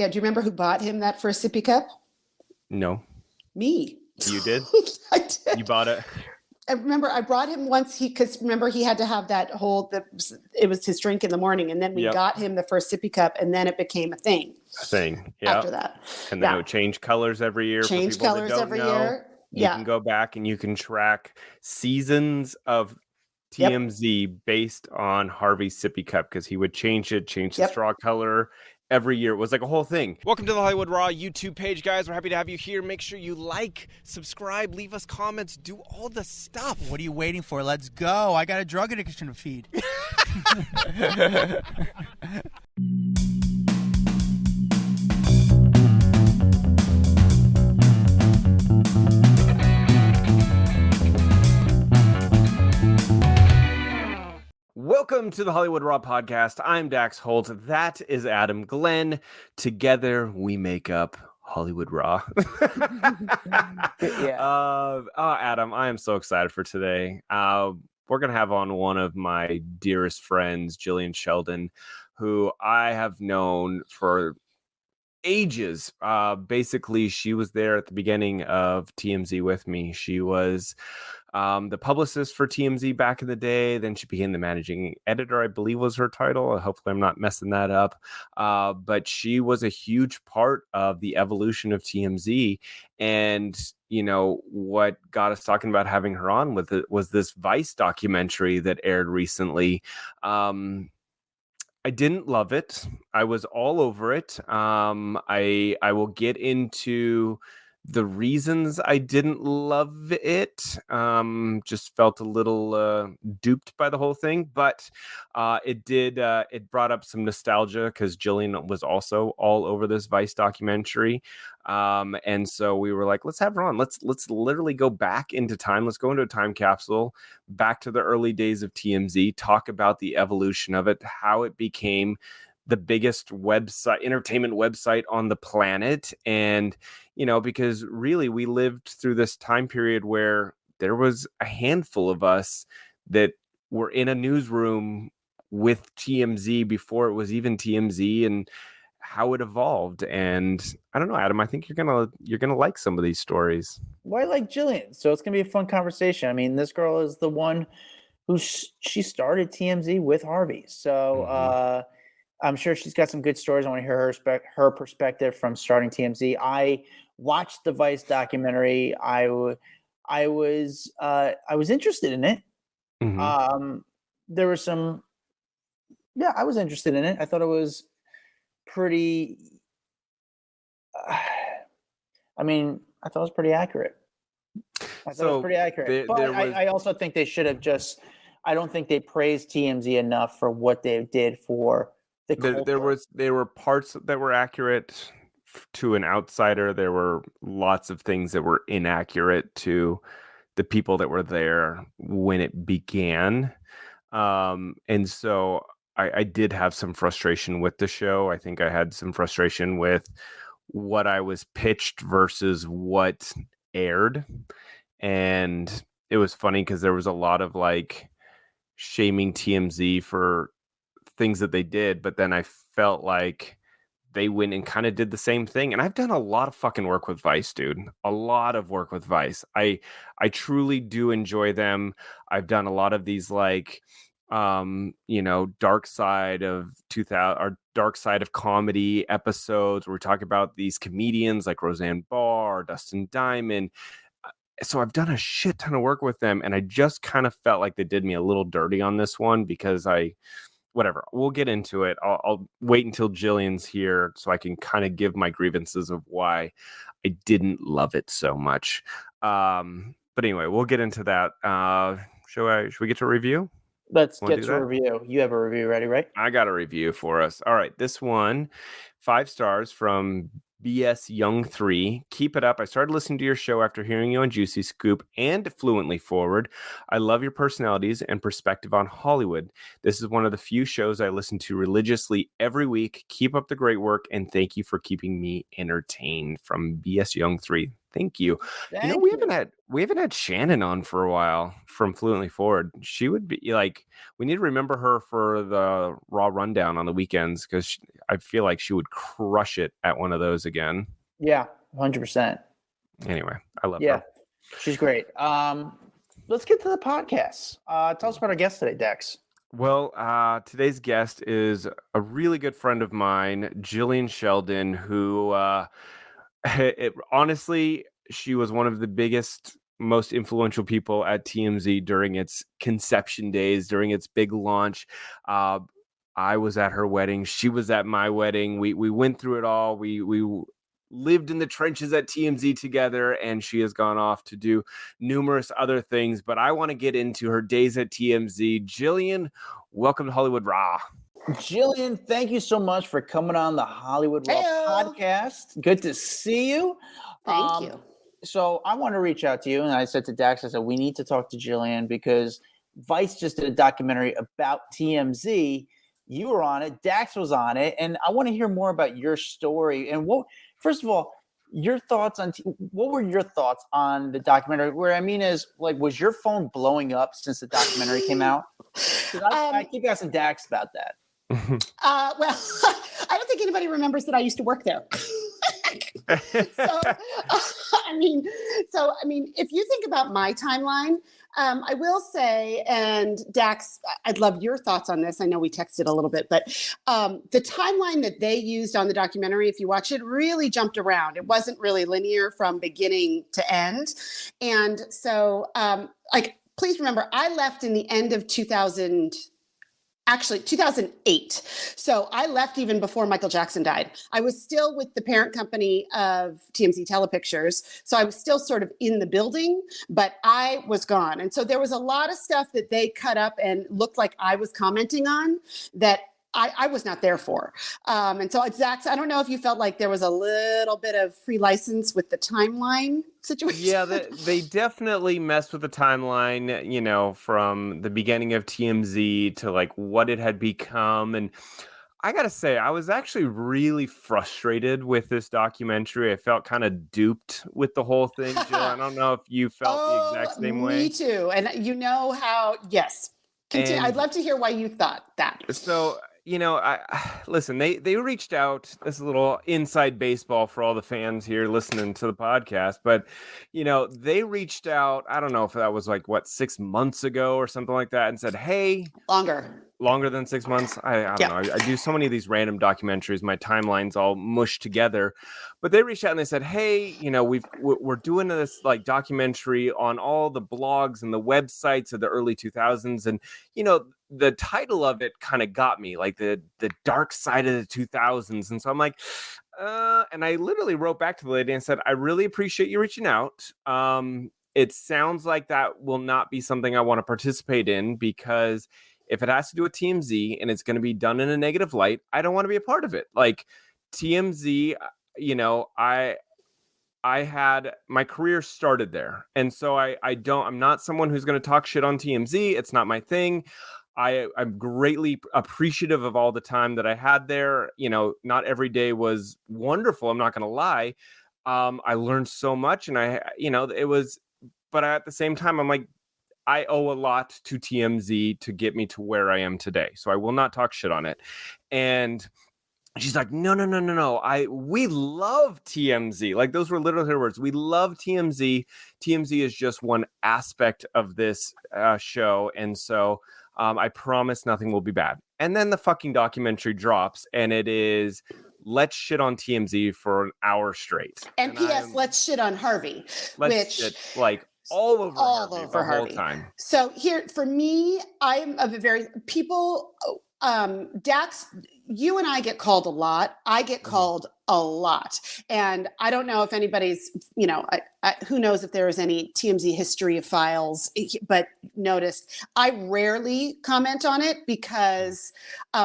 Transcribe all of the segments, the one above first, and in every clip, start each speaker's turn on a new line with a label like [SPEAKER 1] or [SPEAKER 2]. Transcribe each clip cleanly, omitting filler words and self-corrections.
[SPEAKER 1] Yeah. Do you remember who bought him that first sippy cup?
[SPEAKER 2] No.
[SPEAKER 1] Me.
[SPEAKER 2] You did?
[SPEAKER 1] I did.
[SPEAKER 2] You bought it?
[SPEAKER 1] I remember I brought him once because remember he had to have that it was his drink in the morning. And then we got him the first sippy cup and then it became a thing. After that.
[SPEAKER 2] And then it would change colors every year.
[SPEAKER 1] Change
[SPEAKER 2] for people
[SPEAKER 1] colors
[SPEAKER 2] that don't
[SPEAKER 1] every
[SPEAKER 2] know.
[SPEAKER 1] year.
[SPEAKER 2] You can go back and you can track seasons of TMZ based on Harvey's sippy cup because he would change the straw color every year. It was like a whole thing.
[SPEAKER 3] Welcome to the Hollywood Raw YouTube page, guys. We're happy to have you here. Make sure you like, subscribe, leave us comments, do all the stuff.
[SPEAKER 4] What are you waiting for? Let's go. I got a drug addiction to feed.
[SPEAKER 2] Welcome to the Hollywood Raw podcast. I'm Dax Holt. That is Adam Glyn. Together we make up Hollywood Raw. Adam, I am so excited for today. We're going to have on one of my dearest friends, Gillian Sheldon, who I have known for ages. Basically, she was there at the beginning of TMZ with me. She was the publicist for TMZ back in the day. Then she became the managing editor, I believe was her title. Hopefully I'm not messing that up. But she was a huge part of the evolution of TMZ. And, you know, what got us talking about having her on with it was this Vice documentary that aired recently. I didn't love it. I was all over it. I will get into the reasons I didn't love it. Just felt a little duped by the whole thing, but it brought up some nostalgia because Gillian was also all over this Vice documentary. And so we were like, let's have her on. Let's literally go back into time. Let's go into a time capsule back to the early days of TMZ, talk about the evolution of it, how it became the biggest entertainment website on the planet. And, you know, because really we lived through this time period where there was a handful of us that were in a newsroom with TMZ before it was even TMZ, and how it evolved. And I don't know, Adam, I think you're gonna like some of these stories.
[SPEAKER 5] Well, I like Gillian, so it's gonna be a fun conversation. I mean, this girl is the one who she started TMZ with Harvey, so I'm sure she's got some good stories. I want to hear her perspective from starting TMZ. I watched the Vice documentary. I was interested in it. There were some, I was interested in it. I thought it was pretty. I thought it was pretty accurate. But I also think they should have just. I don't think they praised TMZ enough for what they did for. There
[SPEAKER 2] were parts that were accurate to an outsider. There were lots of things that were inaccurate to the people that were there when it began. And so I did have some frustration with the show. I think I had some frustration with what I was pitched versus what aired. And it was funny because there was a lot of like shaming TMZ for things that they did, but then I felt like they went and kind of did the same thing. And I've done a lot of fucking work with Vice, dude. A lot of work with Vice. I truly do enjoy them. I've done a lot of these like dark side of 2000 or dark side of comedy episodes where we talk about these comedians like Roseanne Barr, Dustin Diamond. So I've done a shit ton of work with them, and I just kind of felt like they did me a little dirty on this one because whatever, we'll get into it. I'll wait until Gillian's here so I can kind of give my grievances of why I didn't love it so much. But anyway, we'll get into that. Should we get to a review?
[SPEAKER 5] Let's get to a review. You have a review ready, right?
[SPEAKER 2] I got a review for us. All right, this one, 5 stars from BS Young 3. Keep it up. I started listening to your show after hearing you on Juicy Scoop and Fluently Forward. I love your personalities and perspective on Hollywood. This is one of the few shows I listen to religiously every week. Keep up the great work, and thank you for keeping me entertained. From BS Young 3. Thank you. We haven't had Shannon on for a while from Fluently Forward. She would be like, we need to remember her for the Raw Rundown on the weekends because I feel like she would crush it at one of those again.
[SPEAKER 5] Yeah, 100%.
[SPEAKER 2] Anyway, I love her.
[SPEAKER 5] She's great. Let's get to the podcast. Tell us about our guest today, Dax.
[SPEAKER 2] Well, today's guest is a really good friend of mine, Gillian Sheldon, who honestly, she was one of the biggest, most influential people at TMZ during its conception days, during its big launch. I was at her wedding. She was at my wedding. We went through it all. We lived in the trenches at TMZ together, and she has gone off to do numerous other things. But I want to get into her days at TMZ. Gillian, welcome to Hollywood Raw.
[SPEAKER 5] Gillian, thank you so much for coming on the Hollywood Raw podcast. Good to see you.
[SPEAKER 1] Thank you.
[SPEAKER 5] So I want to reach out to you, and I said to Dax, I said, we need to talk to Gillian because Vice just did a documentary about TMZ. You were on it. Dax was on it. And I want to hear more about your story. And first of all, your thoughts on what were your thoughts on the documentary? Where I mean is, like, was your phone blowing up since the documentary came out? I keep asking Dax about that.
[SPEAKER 1] Well, I don't think anybody remembers that I used to work there. I mean, if you think about my timeline, I will say, and Dax, I'd love your thoughts on this. I know we texted a little bit, but the timeline that they used on the documentary, if you watch it, really jumped around. It wasn't really linear from beginning to end. And so, please remember, I left in the end of 2008. So I left even before Michael Jackson died. I was still with the parent company of TMZ Telepictures. So I was still sort of in the building, but I was gone. And so there was a lot of stuff that they cut up and looked like I was commenting on that I was not there for. And so Dax, I don't know if you felt like there was a little bit of free license with the timeline situation.
[SPEAKER 2] Yeah, they definitely messed with the timeline, from the beginning of TMZ to like what it had become. And I got to say, I was actually really frustrated with this documentary. I felt kind of duped with the whole thing, Jill. I don't know if you felt the exact same way.
[SPEAKER 1] Me too. And you know how, yes. Continue. I'd love to hear why you thought that.
[SPEAKER 2] So, listen, they reached out. This is a little inside baseball for all the fans here listening to the podcast, but they reached out. I don't know if that was 6 months ago or something like that, and said, "Hey, longer than 6 months." I don't know. I do so many of these random documentaries. My timeline's all mushed together, but they reached out and they said, "Hey, we're doing this documentary on all the blogs and the websites of the early 2000s, and the title of it kind of got me, like the dark side of the 2000s." And so I'm like, and I literally wrote back to the lady and said, "I really appreciate you reaching out. It sounds like that will not be something I want to participate in because if it has to do with TMZ and it's going to be done in a negative light, I don't want to be a part of it. Like TMZ, I had my career started there. And so I'm not someone who's going to talk shit on TMZ. It's not my thing. I'm greatly appreciative of all the time that I had there. Not every day was wonderful. I'm not going to lie. I learned so much and but at the same time, I'm like, I owe a lot to TMZ to get me to where I am today. So I will not talk shit on it. And she's like, no. We love TMZ. Like those were literally her words. We love TMZ. TMZ is just one aspect of this show. And so I promise nothing will be bad. And then the fucking documentary drops and it is, let's shit on TMZ for an hour straight.
[SPEAKER 1] And P.S. let's shit on Harvey.
[SPEAKER 2] Shit all over Harvey the whole time.
[SPEAKER 1] So here, for me, I'm of a very Dax, you and I get called a lot. I get called a lot. And I don't know if anybody's, who knows if there is any TMZ history of files, but noticed I rarely comment on it because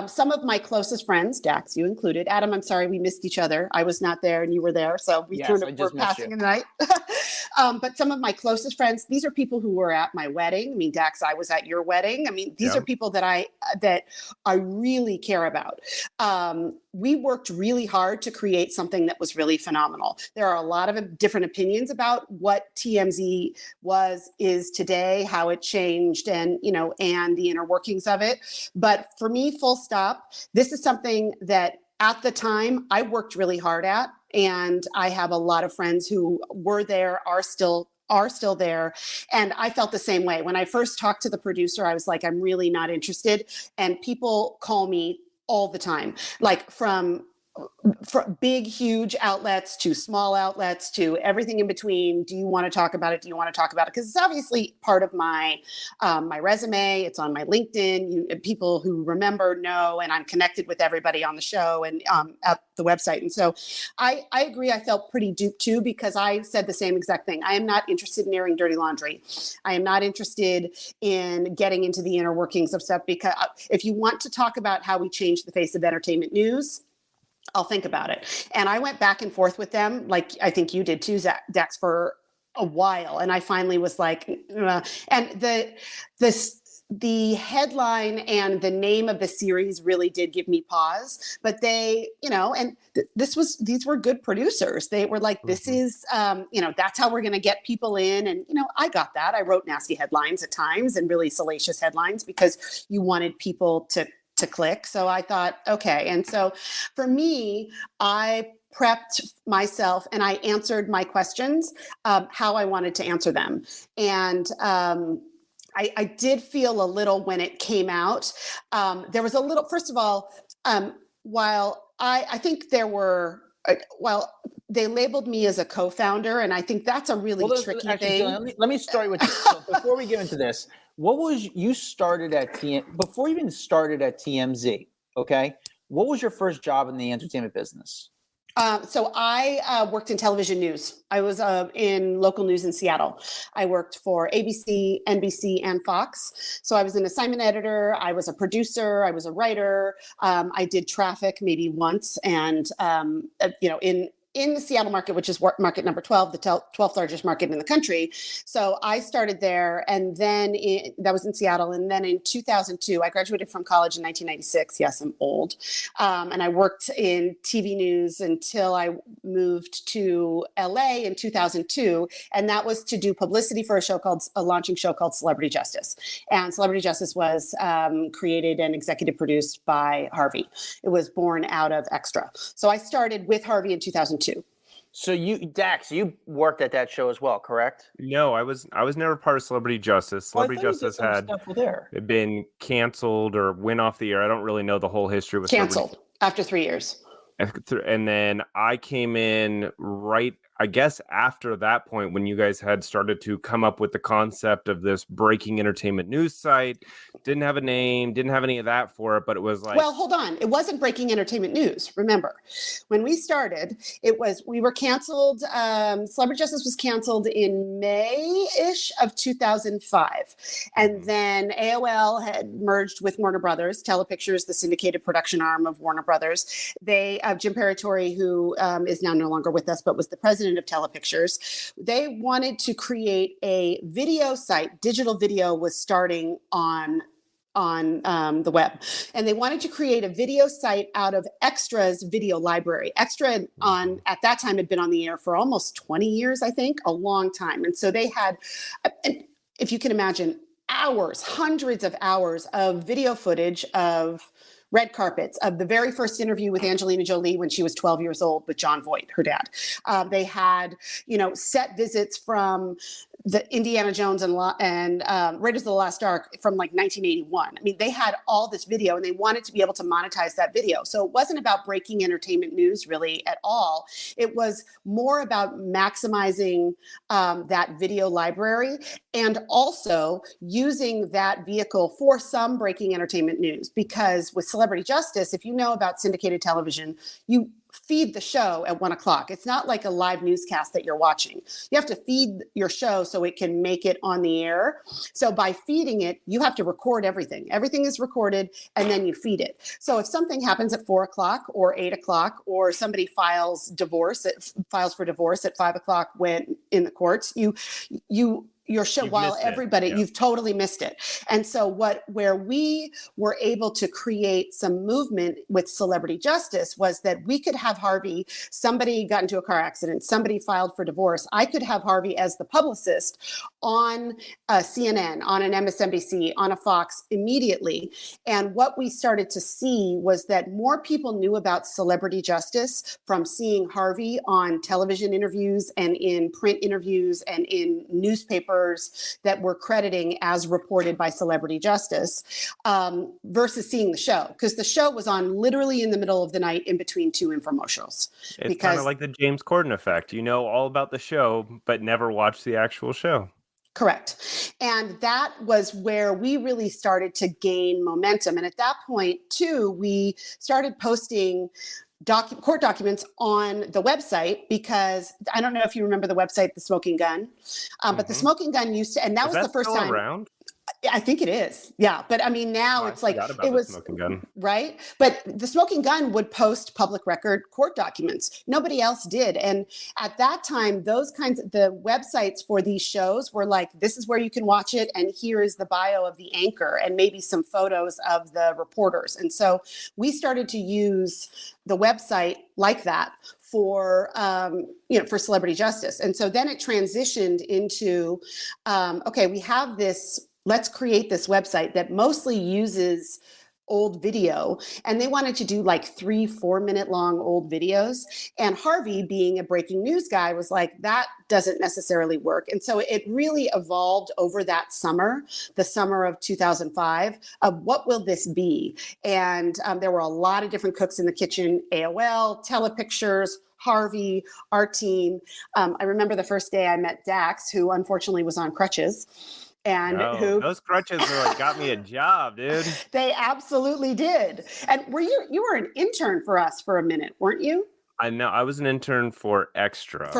[SPEAKER 1] some of my closest friends, Dax, you included, Adam, I'm sorry, we missed each other. I was not there and you were there. So we were passing in the night. But some of my closest friends, these are people who were at my wedding. I mean, Dax, I was at your wedding. I mean, these are people that I really care about. we worked really hard to create something that was really phenomenal. There are a lot of different opinions about what TMZ is today, how it changed, and the inner workings of it. But for me, full stop, this is something that at the time I worked really hard at, and I have a lot of friends who were there, are still there. And I felt the same way. When I first talked to the producer, I was like, I'm really not interested. And people call me all the time, like from big, huge outlets to small outlets to everything in between. Do you want to talk about it? Do you want to talk about it? Because it's obviously part of my my resume. It's on my LinkedIn. People who remember know, and I'm connected with everybody on the show and at the website. And so I agree. I felt pretty duped too, because I said the same exact thing. I am not interested in airing dirty laundry. I am not interested in getting into the inner workings of stuff, because if you want to talk about how we changed the face of entertainment news, I'll think about it. And I went back and forth with them, like I think you did too, Dax, for a while. And I finally was like, and the headline and the name of the series really did give me pause. But they, and these were good producers. They were like, this is, that's how we're going to get people in. And, I got that. I wrote nasty headlines at times and really salacious headlines because you wanted people to click. So I thought, okay. And so for me, I prepped myself and I answered my questions how I wanted to answer them. And I did feel a little when it came out. There was a little, first of all, while I think there were, they labeled me as a co-founder, and I think that's a really tricky thing.
[SPEAKER 5] So let me start with this. So before we get into this, what was you started at before you even started at TMZ? Okay, what was your first job in the entertainment business?
[SPEAKER 1] So I worked in television news. I was in local news in Seattle. I worked for ABC, NBC, and Fox. So I was an assignment editor. I was a producer. I was a writer. I did traffic maybe once, and in the Seattle market, which is market number 12, the 12th largest market in the country. So I started there, and then that was in Seattle. And then in 2002, I graduated from college in 1996. Yes, I'm old. And I worked in TV news until I moved to LA in 2002. And that was to do publicity for a launching show called Celebrity Justice. And Celebrity Justice was created and executive produced by Harvey. It was born out of Extra. So I started with Harvey in 2002.
[SPEAKER 5] So Dax, you worked at that show as well, correct?
[SPEAKER 2] No, I was never part of Celebrity Justice. Celebrity Justice had been canceled or went off the air. I don't really know the whole history. With
[SPEAKER 1] canceled after 3 years.
[SPEAKER 2] And then I came in right, I guess, after that point when you guys had started to come up with the concept of this breaking entertainment news site. Didn't have a name, didn't have any of that for it, but it was like...
[SPEAKER 1] Well, hold on. It wasn't breaking entertainment news. Remember, when we started, we were canceled. Celebrity Justice was canceled in May-ish of 2005. And then AOL had merged with Warner Brothers, Telepictures, the syndicated production arm of Warner Brothers. Jim Paratori, who is now no longer with us, but was the president of Telepictures, they wanted to create a video site. Digital video was starting on the web. And they wanted to create a video site out of Extra's video library. Extra at that time had been on the air for almost 20 years, I think, a long time. And so they had, if you can imagine, hundreds of hours of video footage of red carpets, of the very first interview with Angelina Jolie when she was 12 years old with John Voight, her dad. They had, set visits from the Indiana Jones and Raiders of the Lost Ark from like 1981. I mean, they had all this video and they wanted to be able to monetize that video. So it wasn't about breaking entertainment news really at all. It was more about maximizing that video library and also using that vehicle for some breaking entertainment news. Because with Celebrity Justice, if you know about syndicated television, you feed the show at 1 o'clock. It's not like a live newscast that you're watching. You have to feed your show so it can make it on the air. So by feeding it, you have to record everything. Everything is recorded and then you feed it. So if something happens at 4 o'clock or 8 o'clock, or somebody files for divorce at 5 o'clock when in the courts, you your show
[SPEAKER 2] You've
[SPEAKER 1] while
[SPEAKER 2] missed it.
[SPEAKER 1] everybody,
[SPEAKER 2] Yeah.
[SPEAKER 1] you've totally missed it. And so where we were able to create some movement with celebrity justice was that we could have Harvey, somebody got into a car accident, somebody filed for divorce. I could have Harvey as the publicist on CNN, on an MSNBC, on a Fox immediately. And what we started to see was that more people knew about celebrity justice from seeing Harvey on television interviews and in print interviews and in newspapers that were crediting as reported by Celebrity Justice versus seeing the show, because the show was on literally in the middle of the night in between two infomercials.
[SPEAKER 2] It's kind of like the James Corden effect. You know all about the show, but never watch the actual show.
[SPEAKER 1] Correct. And that was where we really started to gain momentum. And at that point, too, we started posting court documents on the website, because I don't know if you remember the website, The Smoking Gun, but The Smoking Gun used to, and that was the first
[SPEAKER 2] still
[SPEAKER 1] time.
[SPEAKER 2] Around?
[SPEAKER 1] I think it is. Yeah. But I mean, now it's like, it was
[SPEAKER 2] Smoking Gun.
[SPEAKER 1] Right. But The Smoking Gun would post public record court documents. Nobody else did. And at that time, the websites for these shows were like, this is where you can watch it. And here is the bio of the anchor and maybe some photos of the reporters. And so we started to use the website like that for celebrity justice. And so then it transitioned into, okay, we have this, let's create this website that mostly uses old video. And they wanted to do like 3-4 minute long old videos. And Harvey, being a breaking news guy, was like, that doesn't necessarily work. And so it really evolved over that summer, the summer of 2005, of what will this be? And there were a lot of different cooks in the kitchen, AOL, Telepictures, Harvey, our team. I remember the first day I met Dax, who unfortunately was on crutches. And
[SPEAKER 2] those crutches got me a job, dude.
[SPEAKER 1] They absolutely did. And you were an intern for us for a minute, weren't you?
[SPEAKER 2] I know. I was an intern for Extra.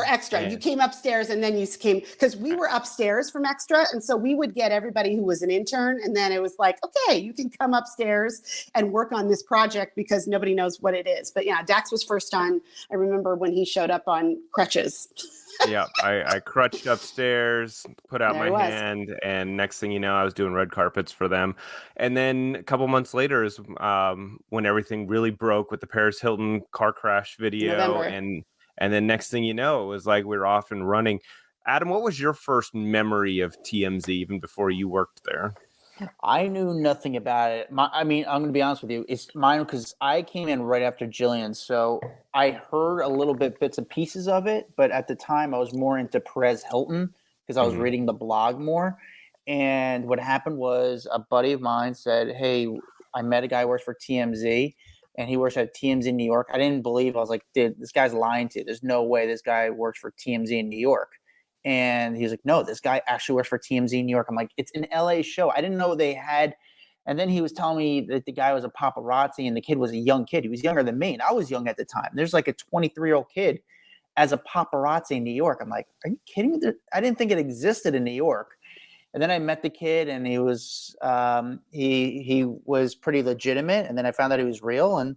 [SPEAKER 1] You came upstairs, and then you came, because we were upstairs from Extra. And so we would get everybody who was an intern. And then it was like, okay, you can come upstairs and work on this project because nobody knows what it is. But yeah, Dax was first on. I remember when he showed up on crutches.
[SPEAKER 2] Yeah, I crutched upstairs, put out my hand, and next thing you know, I was doing red carpets for them. And then a couple months later is when everything really broke with the Paris Hilton car crash video.
[SPEAKER 1] November.
[SPEAKER 2] And then next thing you know, it was like we were off and running. Adam, what was your first memory of TMZ even before you worked there?
[SPEAKER 5] I knew nothing about it. I'm going to be honest with you. It's mine because I came in right after Gillian. So I heard a little bits and pieces of it. But at the time, I was more into Perez Hilton because I was reading the blog more. And what happened was a buddy of mine said, hey, I met a guy who works for TMZ. And he works at TMZ in New York. I didn't believe. I was like, dude, this guy's lying to you. There's no way this guy works for TMZ in New York. And he's like, no, this guy actually works for TMZ in New York. I'm like, it's an LA show. I didn't know they had. And then he was telling me that the guy was a paparazzi and the kid was a young kid. He was younger than me. And I was young at the time. There's like a 23-year-old kid as a paparazzi in New York. I'm like, are you kidding me? I didn't think it existed in New York. And then I met the kid and he was he was pretty legitimate. And then I found out he was real. And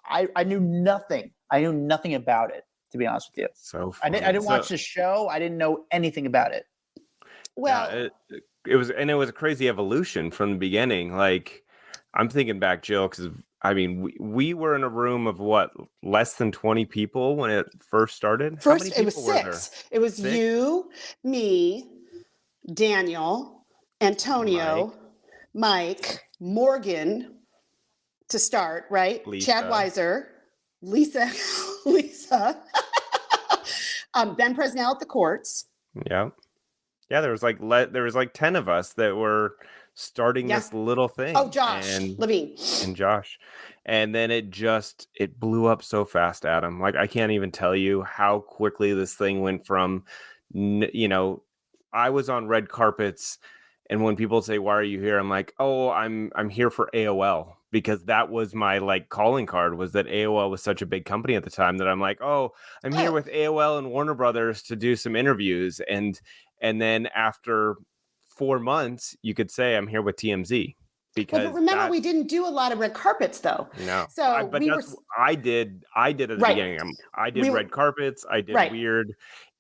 [SPEAKER 5] I knew nothing. I knew nothing about it, to be honest with you.
[SPEAKER 2] So
[SPEAKER 5] I didn't watch the show. I didn't know anything about it.
[SPEAKER 1] Well,
[SPEAKER 2] it was a crazy evolution from the beginning. Like, I'm thinking back, Jill, because I mean, we were in a room of what, less than 20 people when it first started.
[SPEAKER 1] First, it was 6. It was 6? You, me, Daniel, Antonio, Mike, Morgan to start, right?
[SPEAKER 2] Lisa.
[SPEAKER 1] Chad Weiser, Lisa, Ben Presnell at the courts.
[SPEAKER 2] Yeah. Yeah, there was like 10 of us that were starting this little thing.
[SPEAKER 1] Oh, Josh, Levin.
[SPEAKER 2] And Josh. And then it blew up so fast, Adam. Like, I can't even tell you how quickly this thing went from, I was on red carpets, and when people say, why are you here? I'm like, oh, I'm here for AOL, because that was my like calling card, was that AOL was such a big company at the time that I'm like, oh, I'm here with AOL and Warner Brothers to do some interviews. And then after 4 months, you could say I'm here with TMZ. Because
[SPEAKER 1] but remember, we didn't do a lot of red carpets, though.
[SPEAKER 2] No,
[SPEAKER 1] so
[SPEAKER 2] I did at the beginning. I did red carpets. I did weird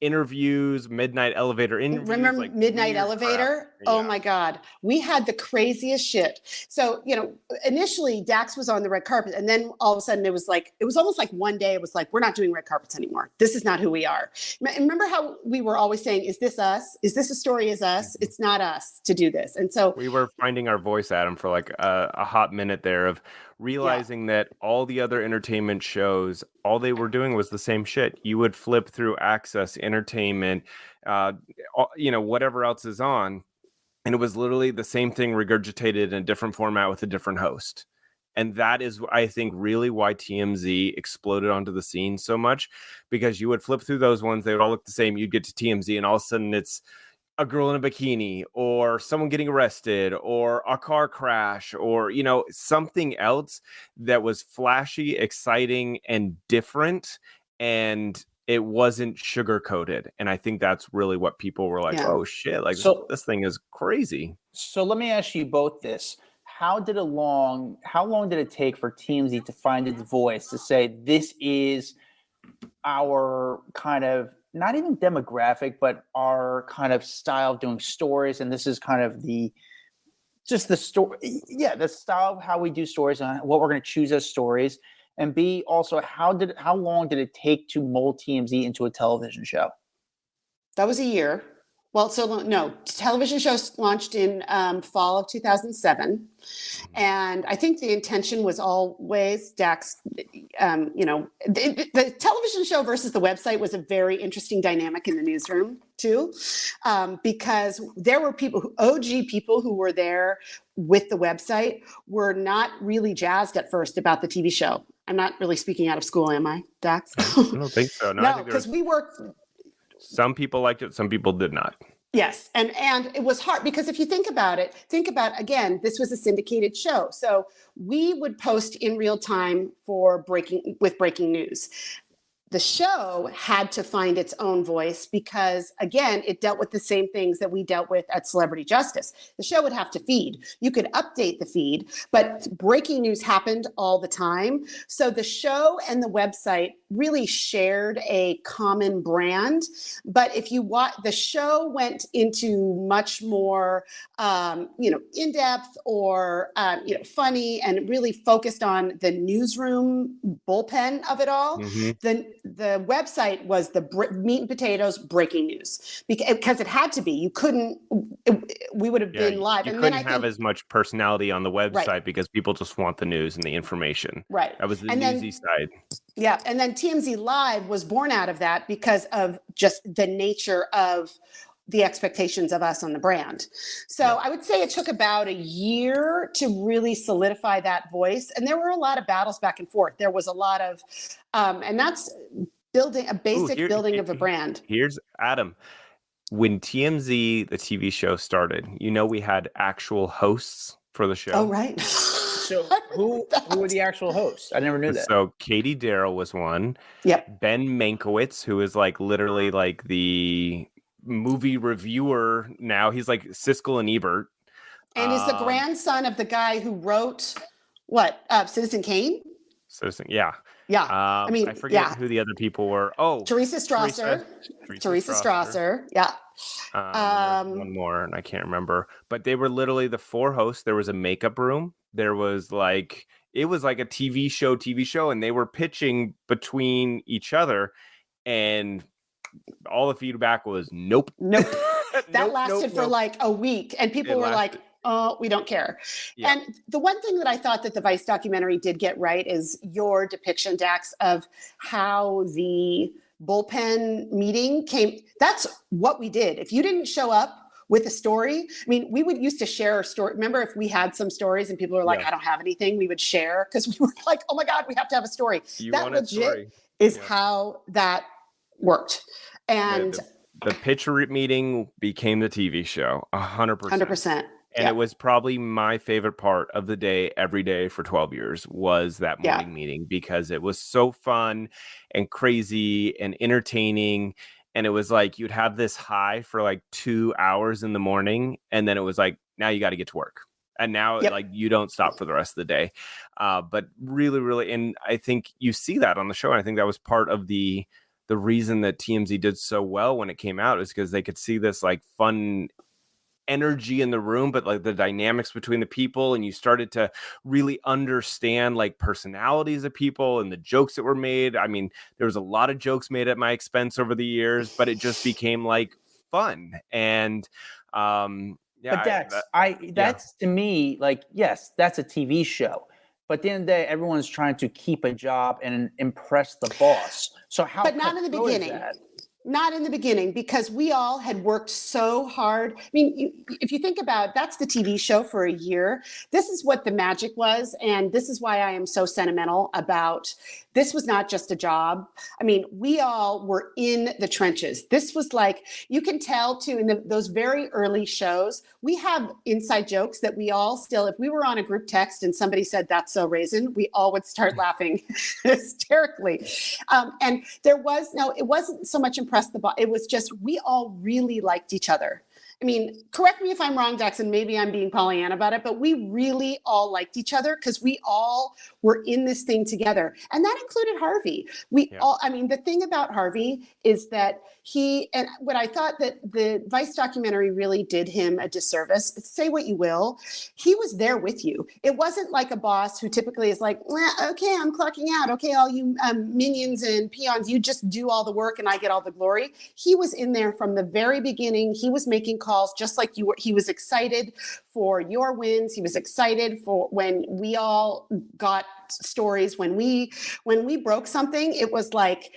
[SPEAKER 2] interviews, midnight elevator interviews.
[SPEAKER 1] Remember
[SPEAKER 2] like
[SPEAKER 1] Midnight
[SPEAKER 2] weird
[SPEAKER 1] Elevator?
[SPEAKER 2] crap.
[SPEAKER 1] Oh
[SPEAKER 2] Yeah.
[SPEAKER 1] my God. We had the craziest shit. So, initially Dax was on the red carpet, and then all of a sudden it was almost like one day it was like, we're not doing red carpets anymore. This is not who we are. Remember how we were always saying, is this us? Is this a story as us? It's not us to do this. And so
[SPEAKER 2] we were finding our voice, Adam, for like a hot minute there of realizing that all the other entertainment shows, all they were doing was the same shit. You would flip through Access, Entertainment, whatever else is on, and it was literally the same thing regurgitated in a different format with a different host. And that is, I think, really why TMZ exploded onto the scene so much, because you would flip through those ones, they would all look the same. You'd get to TMZ, and all of a sudden it's a girl in a bikini, or someone getting arrested, or a car crash, or something else that was flashy, exciting, and different, and it wasn't sugar coated. And I think that's really what people were like, oh shit, like this thing is crazy.
[SPEAKER 5] So let me ask you both this. How long did it take for TMZ to find its voice, to say this is our kind of, not even demographic, but our kind of style of doing stories, and this is kind of the story, the style of how we do stories and what we're going to choose as stories, and B, also how long did it take to mold TMZ into a television show?
[SPEAKER 1] that was a year. Well, so no, television shows launched in fall of 2007. And I think the intention was always, Dax, the television show versus the website was a very interesting dynamic in the newsroom too, because there were OG people who were there with the website were not really jazzed at first about the TV show. I'm not really speaking out of school, am I, Dax?
[SPEAKER 2] I don't think so.
[SPEAKER 1] No, because we worked...
[SPEAKER 2] Some people liked it, some people did not.
[SPEAKER 1] Yes. And it was hard because if you think about, again, this was a syndicated show. So we would post in real time with breaking news. The show had to find its own voice because, again, it dealt with the same things that we dealt with at Celebrity Justice. The show would have to feed. You could update the feed, but breaking news happened all the time. So the show and the website really shared a common brand. But if you watch, the show went into much more, in-depth or, funny, and really focused on the newsroom bullpen of it all. Mm-hmm. The website was the meat and potatoes breaking news because it had to be. You couldn't. We would have been live.
[SPEAKER 2] You couldn't have as much personality on the website because people just want the news and the information.
[SPEAKER 1] Right.
[SPEAKER 2] That was the newsy side.
[SPEAKER 1] Yeah, and then TMZ Live was born out of that because of just the nature of the expectations of us on the brand. So I would say it took about a year to really solidify that voice. And there were a lot of battles back and forth. There was a lot of, and that's building a basic building of a brand.
[SPEAKER 2] Here's Adam. When TMZ, the TV show, started, we had actual hosts for the show.
[SPEAKER 1] Oh, right.
[SPEAKER 5] So who were the actual hosts? I never knew that.
[SPEAKER 2] So Katie Darrell was one.
[SPEAKER 1] Yep.
[SPEAKER 2] Ben Mankiewicz, who is like literally like the movie reviewer now. He's like Siskel and Ebert.
[SPEAKER 1] And is the grandson of the guy who wrote Citizen Kane?
[SPEAKER 2] Yeah.
[SPEAKER 1] Yeah.
[SPEAKER 2] I forget who the other people were. Oh,
[SPEAKER 1] Teresa Strasser. Teresa Strasser. Yeah.
[SPEAKER 2] One more, and I can't remember. But they were literally the four hosts. There was a makeup room. There was it was like a TV show, and they were pitching between each other, and all the feedback was nope.
[SPEAKER 1] That lasted for like a week, and people were like, oh, we don't care. Yeah. And the one thing that I thought that the Vice documentary did get right is your depiction, Dax, of how the bullpen meeting came. That's what we did. If you didn't show up with a story, we would used to share a story. Remember, if we had some stories and people were like, I don't have anything, we would share because we were like, oh my God, we have to have a story. That legit is how that worked. And
[SPEAKER 2] the pitch meeting became the TV show, 100%.
[SPEAKER 1] 100%.
[SPEAKER 2] And it was probably my favorite part of the day, every day for 12 years, was that morning meeting, because it was so fun and crazy and entertaining. And it was like you'd have this high for like 2 hours in the morning, and then it was like, now you got to get to work. And now like you don't stop for the rest of the day. But really, really, and I think you see that on the show. And I think that was part of the the reason that TMZ did so well when it came out is because they could see this like fun energy in the room, but like the dynamics between the people, and you started to really understand like personalities of people and the jokes that were made. I mean, there was a lot of jokes made at my expense over the years, but it just became like fun. And yeah,
[SPEAKER 5] But that's to me, like, yes, that's a TV show. But at the end of the day, everyone's trying to keep a job and impress the boss. So how?
[SPEAKER 1] But not in the beginning. Not in the beginning, because we all had worked so hard. I mean, if you think about it, that's the TV show for a year. This is what the magic was. And this is why I am so sentimental about this was not just a job. I mean, we all were in the trenches. This was like, you can tell too, in those very early shows, we have inside jokes that we all still, if we were on a group text and somebody said, "That's so raisin," we all would start laughing hysterically. And there was it wasn't so much impress the boss. It was just, we all really liked each other. I mean, correct me if I'm wrong, Dax, and maybe I'm being Pollyanna about it, but we really all liked each other because we all were in this thing together. And that included Harvey. I mean, the thing about Harvey is that and what I thought that the Vice documentary really did him a disservice, say what you will, he was there with you. It wasn't like a boss who typically is like, okay, I'm clocking out. Okay, all you minions and peons, you just do all the work and I get all the glory. He was in there from the very beginning. He was making calls just like you were. He was excited for your wins. He was excited for when we all got stories. When we broke something, it was like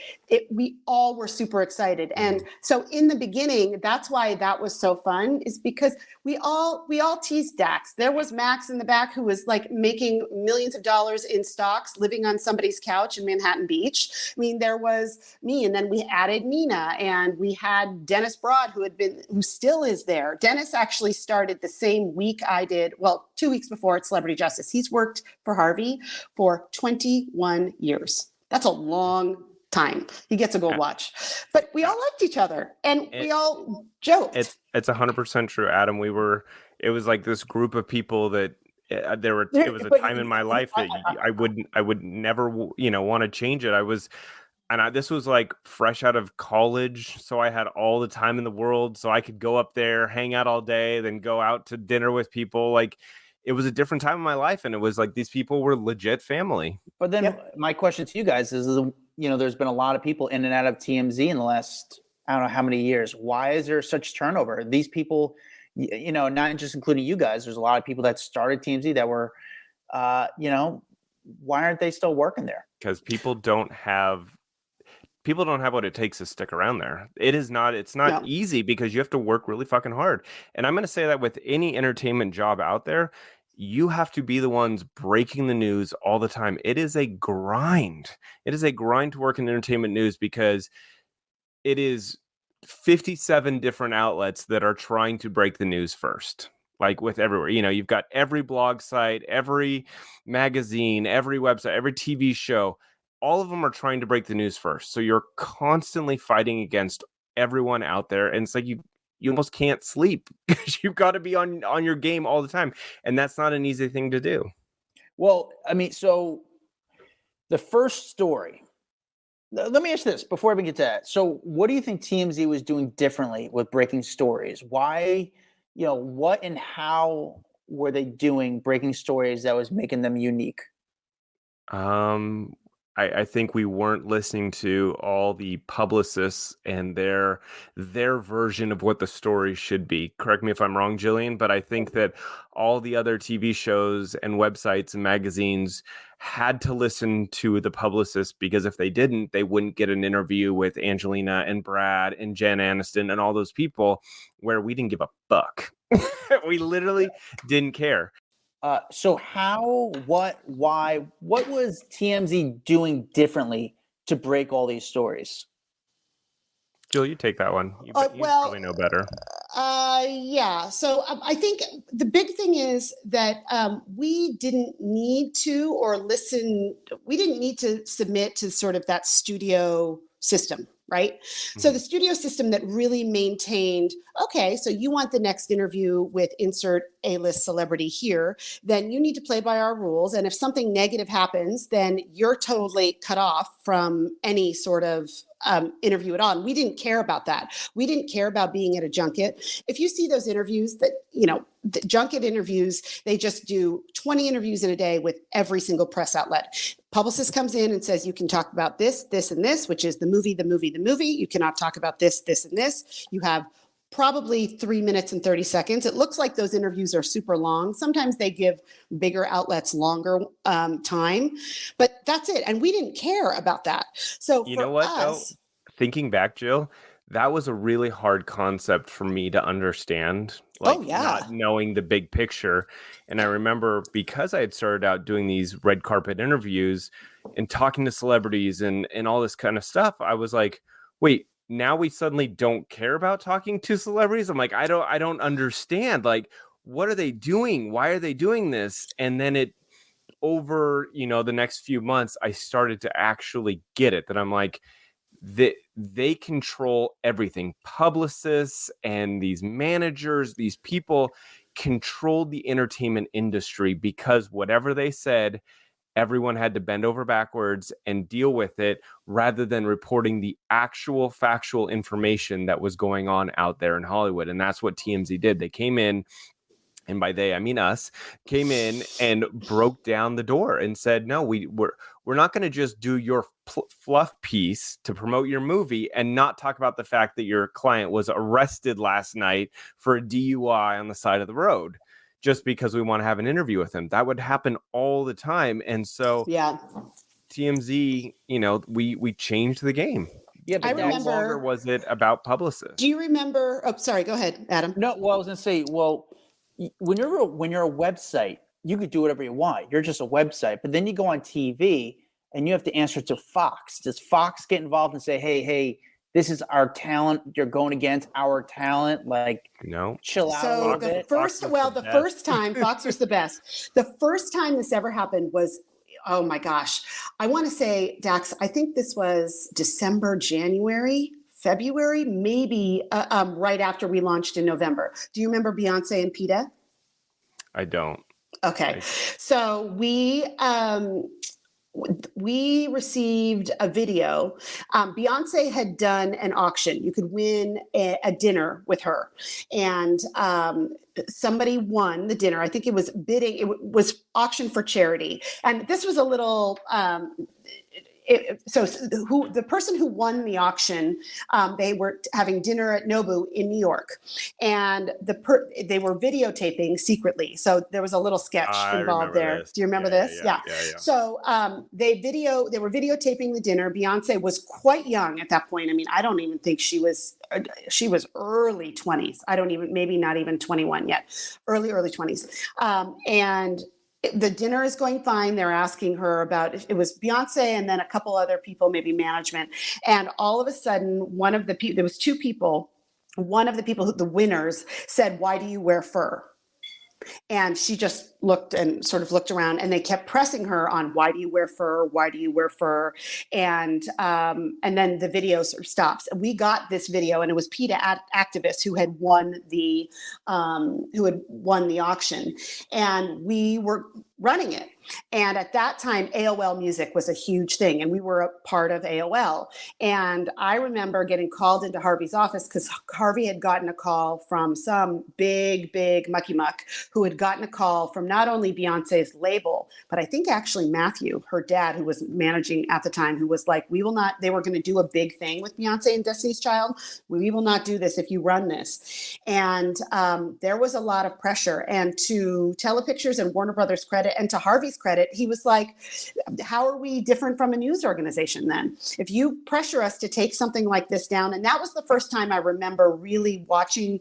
[SPEAKER 1] we all were super excited. And so in the beginning, that's why that was so fun, is because we all teased Dax. There was Max in the back who was like making millions of dollars in stocks, living on somebody's couch in Manhattan Beach. I mean, there was me, and then we added Nina, and we had Dennis Broad, who still is there. Dennis actually started the same week I did, 2 weeks before at Celebrity Justice. He's worked for Harvey for 21 years. That's a long time. He gets a gold watch. But we all liked each other, and we all joked.
[SPEAKER 2] It's 100% true, Adam. It was like this group of people that it was a time in my life that I would never, want to change it. This was like fresh out of college, so I had all the time in the world, so I could go up there, hang out all day, then go out to dinner with people. Like, it was a different time in my life, and it was like these people were legit family.
[SPEAKER 5] But then my question to you guys is, there's been a lot of people in and out of TMZ in the last, I don't know how many years. Why is there such turnover? These people, not just including you guys, there's a lot of people that started TMZ that were, why aren't they still working there?
[SPEAKER 2] Because people don't have what it takes to stick around there. It's not easy, because you have to work really fucking hard. And I'm going to say that with any entertainment job out there, you have to be the ones breaking the news all the time. It is a grind. It is a grind to work in entertainment news, because it is 57 different outlets that are trying to break the news first. Like with everywhere, you've got every blog site, every magazine, every website, every TV show. All of them are trying to break the news first. So you're constantly fighting against everyone out there. And it's like you almost can't sleep, because you've got to be on your game all the time. And that's not an easy thing to do.
[SPEAKER 5] Well, I mean, so the first story, let me ask this before I even get to that. So what do you think TMZ was doing differently with breaking stories? Why, what and how were they doing breaking stories that was making them unique?
[SPEAKER 2] I think we weren't listening to all the publicists and their version of what the story should be. Correct me if I'm wrong, Gillian, but I think that all the other TV shows and websites and magazines had to listen to the publicists, because if they didn't, they wouldn't get an interview with Angelina and Brad and Jen Aniston and all those people, where we didn't give a fuck. We literally didn't care.
[SPEAKER 5] So how, why, what was TMZ doing differently to break all these stories?
[SPEAKER 2] Jill, you take that one. You probably know better.
[SPEAKER 1] Yeah. So I think the big thing is that we didn't need to submit to sort of that studio system. right? So the studio system that really maintained, okay, so you want the next interview with insert A-list celebrity here, then you need to play by our rules. And if something negative happens, then you're totally cut off from any sort of interview at all. And we didn't care about that. We didn't care about being at a junket. If you see those interviews that, the junket interviews, they just do 20 interviews in a day with every single press outlet. Publicist comes in and says, you can talk about this, this, and this, which is the movie, the movie, the movie. You cannot talk about this, this, and this. You have probably 3 minutes and 30 seconds. It looks like those interviews are super long. Sometimes they give bigger outlets longer time, but that's it. And we didn't care about that. So
[SPEAKER 2] you know what, though? Thinking back, Jill, that was a really hard concept for me to understand, not knowing the big picture. And I remember, because I had started out doing these red carpet interviews and talking to celebrities and all this kind of stuff, I was like, wait, now we suddenly don't care about talking to celebrities? I'm like, I don't understand. Like, what are they doing? Why are they doing this? And then over the next few months, I started to actually get it, that I'm like, they control everything. Publicists and these managers, these people controlled the entertainment industry, because whatever they said, everyone had to bend over backwards and deal with it, rather than reporting the actual factual information that was going on out there in Hollywood. And that's what TMZ did. They came in, and by they, I mean us, came in and broke down the door and said, no, we're not going to just do your fluff piece to promote your movie and not talk about the fact that your client was arrested last night for a DUI on the side of the road, just because we want to have an interview with him. That would happen all the time. And so TMZ, we changed the game.
[SPEAKER 5] Yeah, but
[SPEAKER 1] no
[SPEAKER 2] longer was it about publicists.
[SPEAKER 1] Do you remember? Oh, sorry. Go ahead, Adam.
[SPEAKER 5] No, well, I was going to say, when you're a website, you could do whatever you want. You're just a website. But then you go on TV and you have to answer to Fox. Does Fox get involved and say, hey, this is our talent, you're going against our talent? Like,
[SPEAKER 2] no,
[SPEAKER 5] chill out.
[SPEAKER 1] So the first time, Fox was the best. The first time this ever happened was, oh my gosh, I want to say, Dax, I think this was December, January, February, maybe right after we launched in November. Do you remember Beyonce and PETA?
[SPEAKER 2] I don't.
[SPEAKER 1] Okay. So we received a video. Beyonce had done an auction. You could win a dinner with her. And somebody won the dinner. I think it was bidding. It was auctioned for charity. And this was a little... the person who won the auction, they were having dinner at Nobu in New York, and they were videotaping secretly. So there was a little sketch involved there.
[SPEAKER 2] This.
[SPEAKER 1] Do you remember this? Yeah. So they were videotaping the dinner. Beyonce was quite young at that point. I mean, I don't even think she was early 20s. Maybe not even 21 yet, early 20s. And the dinner is going fine. They're asking her about, it was Beyonce and then a couple other people, maybe management. And all of a sudden, there was two people. One of the people, the winners, said, "Why do you wear fur?" And she just looked around, and they kept pressing her on, "Why do you wear fur? Why do you wear fur?" And then the video sort of stops. We got this video, and it was PETA activists who had won the auction, and we were running it. And at that time, AOL Music was a huge thing, and we were a part of AOL. And I remember getting called into Harvey's office because Harvey had gotten a call from some big mucky muck who had gotten a call from not only Beyonce's label, but I think actually Matthew, her dad, who was managing at the time, who was like, they were going to do a big thing with Beyonce and Destiny's Child. We will not do this if you run this. And there was a lot of pressure. And to Telepictures and Warner Brothers credit, and to Harvey's credit, he was like, how are we different from a news organization then? If you pressure us to take something like this down. And that was the first time I remember really watching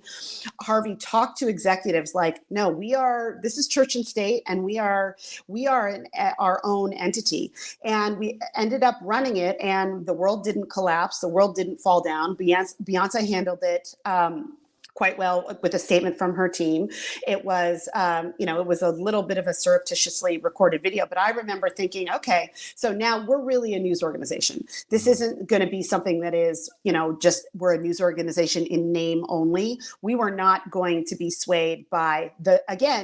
[SPEAKER 1] Harvey talk to executives like, no, this is church and state, and we are our own entity. And we ended up running it, and the world didn't collapse. The world didn't fall down. Beyonce handled it quite well with a statement from her team. It was, it was a little bit of a surreptitiously recorded video, but I remember thinking, okay, so now we're really a news organization. This isn't going to be something that is, just we're a news organization in name only. We were not going to be swayed by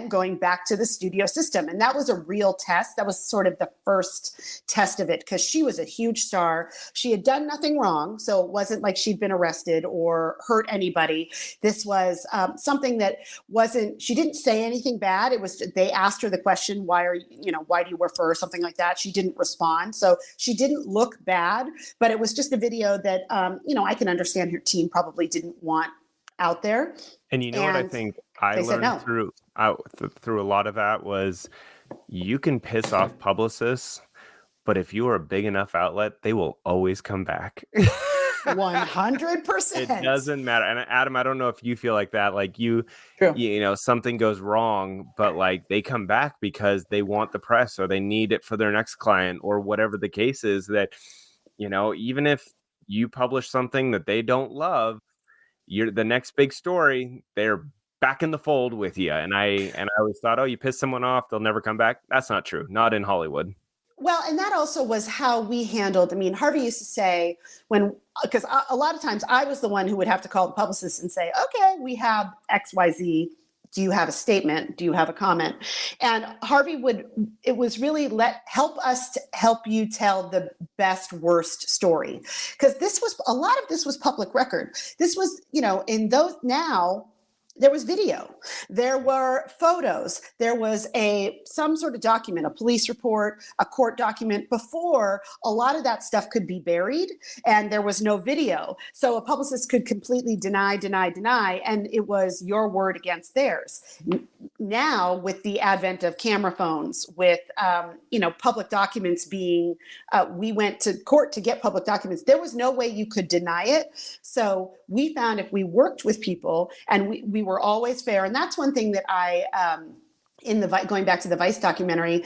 [SPEAKER 1] going back to the studio system. And that was a real test. That was sort of the first test of it, because she was a huge star. She had done nothing wrong. So it wasn't like she'd been arrested or hurt anybody. This was something that she didn't say anything bad. It was, they asked her the question, why do you wear fur or something like that? She didn't respond. So she didn't look bad, but it was just a video that, I can understand her team probably didn't want out there.
[SPEAKER 2] And what I think I learned through a lot of that was, you can piss off publicists, but if you are a big enough outlet, they will always come back.
[SPEAKER 1] 100%.
[SPEAKER 2] It doesn't matter. And Adam, I don't know if you feel like that. Like something goes wrong, but like they come back because they want the press or they need it for their next client or whatever the case is. That, even if you publish something that they don't love, you're the next big story, they're back in the fold with you. And I always thought, oh, you piss someone off, they'll never come back. That's not true. Not in Hollywood.
[SPEAKER 1] Well, and that also was how we handled, Harvey used to say because a lot of times I was the one who would have to call the publicist and say, okay, we have XYZ. Do you have a statement? Do you have a comment? And Harvey it was really help us to help you tell the best, worst story. Because a lot of this was public record. This was, in those now, there was video, there were photos, there was some sort of document, a police report, a court document. Before, a lot of that stuff could be buried and there was no video. So a publicist could completely deny, and it was your word against theirs. Now, with the advent of camera phones, with, public documents being, we went to court to get public documents. There was no way you could deny it. So we found if we worked with people and we were always fair. And that's one thing that I, going back to the Vice documentary,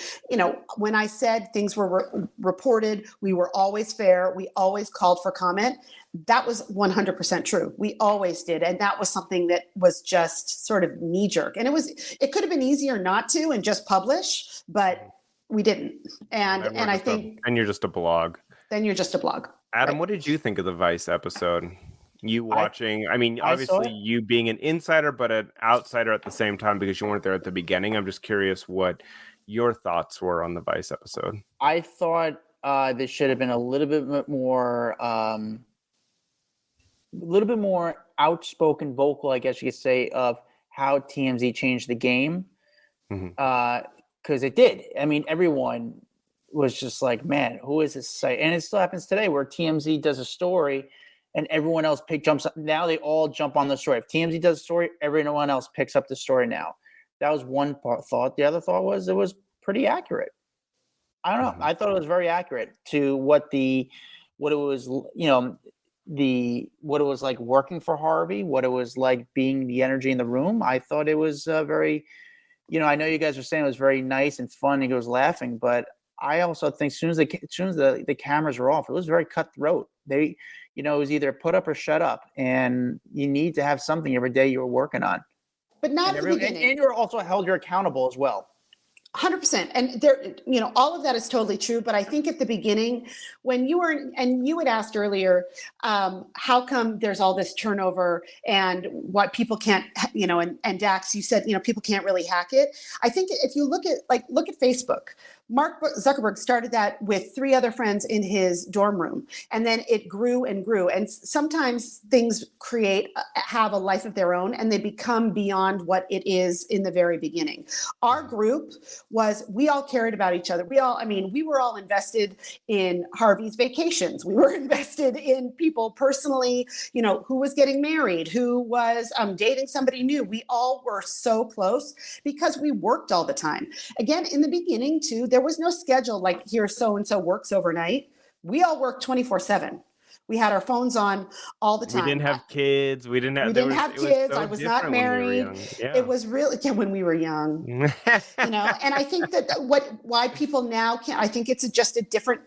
[SPEAKER 1] when I said things were reported, we were always fair. We always called for comment. That was 100% true. We always did. And that was something that was just sort of knee jerk. And it could have been easier not to and just publish, but we didn't. And I think.
[SPEAKER 2] And you're just a blog.
[SPEAKER 1] Then you're just a blog.
[SPEAKER 2] Adam,
[SPEAKER 1] right?
[SPEAKER 2] What did you think of the Vice episode? You watching, obviously you being an insider, but an outsider at the same time because you weren't there at the beginning. I'm just curious what your thoughts were on the Vice episode.
[SPEAKER 5] I thought this should have been a little bit more outspoken, vocal, I guess you could say, of how TMZ changed the game. Because it did. Everyone was just like, man, who is this site? And it still happens today where TMZ does a story and everyone else jumps up. Now they all jump on the story. If TMZ does a story, everyone else picks up the story now. That was one thought. The other thought was it was pretty accurate. I don't know. I thought it was very accurate to what it was like working for Harvey, what it was like being the energy in the room. I thought it was very, I know you guys were saying it was very nice and fun and he was laughing, but I also think as soon as the cameras were off, it was very cutthroat. It was either put up or shut up, and you need to have something every day you were working on.
[SPEAKER 1] But not at the beginning.
[SPEAKER 5] And you're also held accountable as well.
[SPEAKER 1] 100%. And there, all of that is totally true. But I think at the beginning, when you had asked earlier, how come there's all this turnover and what people can't, and Dax, you said, people can't really hack it. I think if you look at Facebook, Mark Zuckerberg started that with 3 other friends in his dorm room, and then it grew and grew. And sometimes things have a life of their own, and they become beyond what it is in the very beginning. Our group we all cared about each other. We were all invested in Harvey's vacations. We were invested in people personally, who was getting married, who was dating somebody new. We all were so close because we worked all the time. Again, in the beginning too, there was no schedule like here so-and-so works overnight. We all worked 24/7. We had our phones on all the time.
[SPEAKER 2] We didn't have kids. We didn't have
[SPEAKER 1] kids. I was not married. It was really when we were young, and I think that why people now can't, I think it's just a different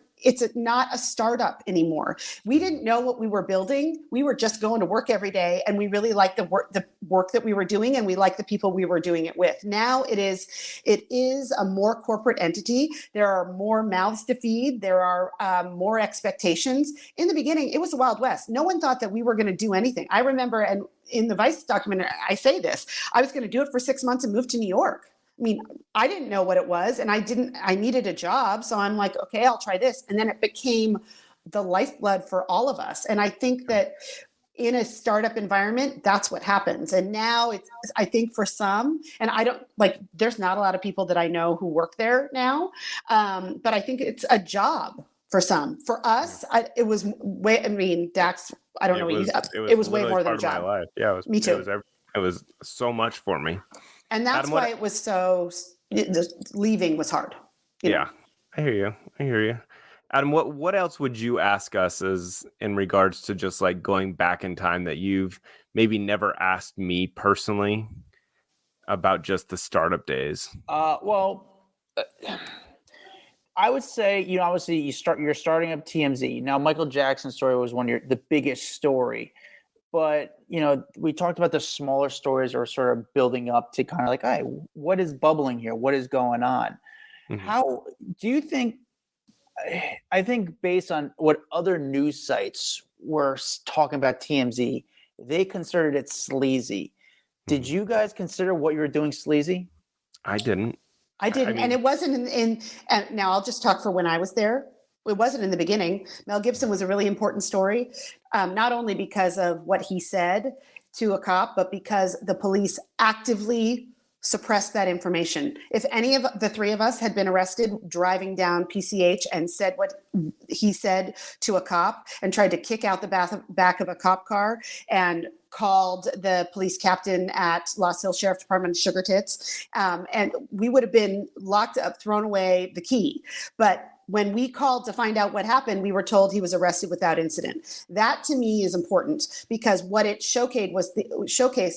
[SPEAKER 1] not a startup anymore. We didn't know what we were building. We were just going to work every day, and we really liked the work that we were doing, and we liked the people we were doing it with. Now it is a more corporate entity. There are more mouths to feed. There are more expectations. In the beginning, it was the Wild West. No one thought that we were going to do anything. I remember, and in the Vice documentary, I say this, I was going to do it for 6 months and move to New York. I mean, I didn't know what it was, and I needed a job. So I'm like, okay, I'll try this. And then it became the lifeblood for all of us. And I think that in a startup environment, that's what happens. And now I think for some, and there's not a lot of people that I know who work there now. But I think it's a job for some. For us, it was Dax, I don't know what it was way more than a job.
[SPEAKER 2] My life. Yeah,
[SPEAKER 1] Me too.
[SPEAKER 2] It was so much for me.
[SPEAKER 1] And that's Adam, why it was leaving was hard.
[SPEAKER 2] Yeah, I hear you. Adam, what else would you ask us as in regards to just like going back in time that you've maybe never asked me personally about just the startup days?
[SPEAKER 5] I would say, obviously you're starting up TMZ. Now, Michael Jackson's story was the biggest story. But, we talked about the smaller stories are sort of building up to kind of like, hey, what is bubbling here? What is going on? Mm-hmm. How do you think, I think based on what other news sites were talking about TMZ, they considered it sleazy. Did you guys consider what you were doing sleazy?
[SPEAKER 2] I didn't.
[SPEAKER 1] And it wasn't and now I'll just talk for when I was there. It wasn't in the beginning. Mel Gibson was a really important story, not only because of what he said to a cop, but because the police actively suppressed that information. If any of the three of us had been arrested driving down PCH and said what he said to a cop and tried to kick out the back of a cop car and called the police captain at Lost Hills Sheriff Department Sugar Tits, and we would have been locked up, thrown away the key. But when we called to find out what happened, we were told he was arrested without incident. That to me is important because what it showcased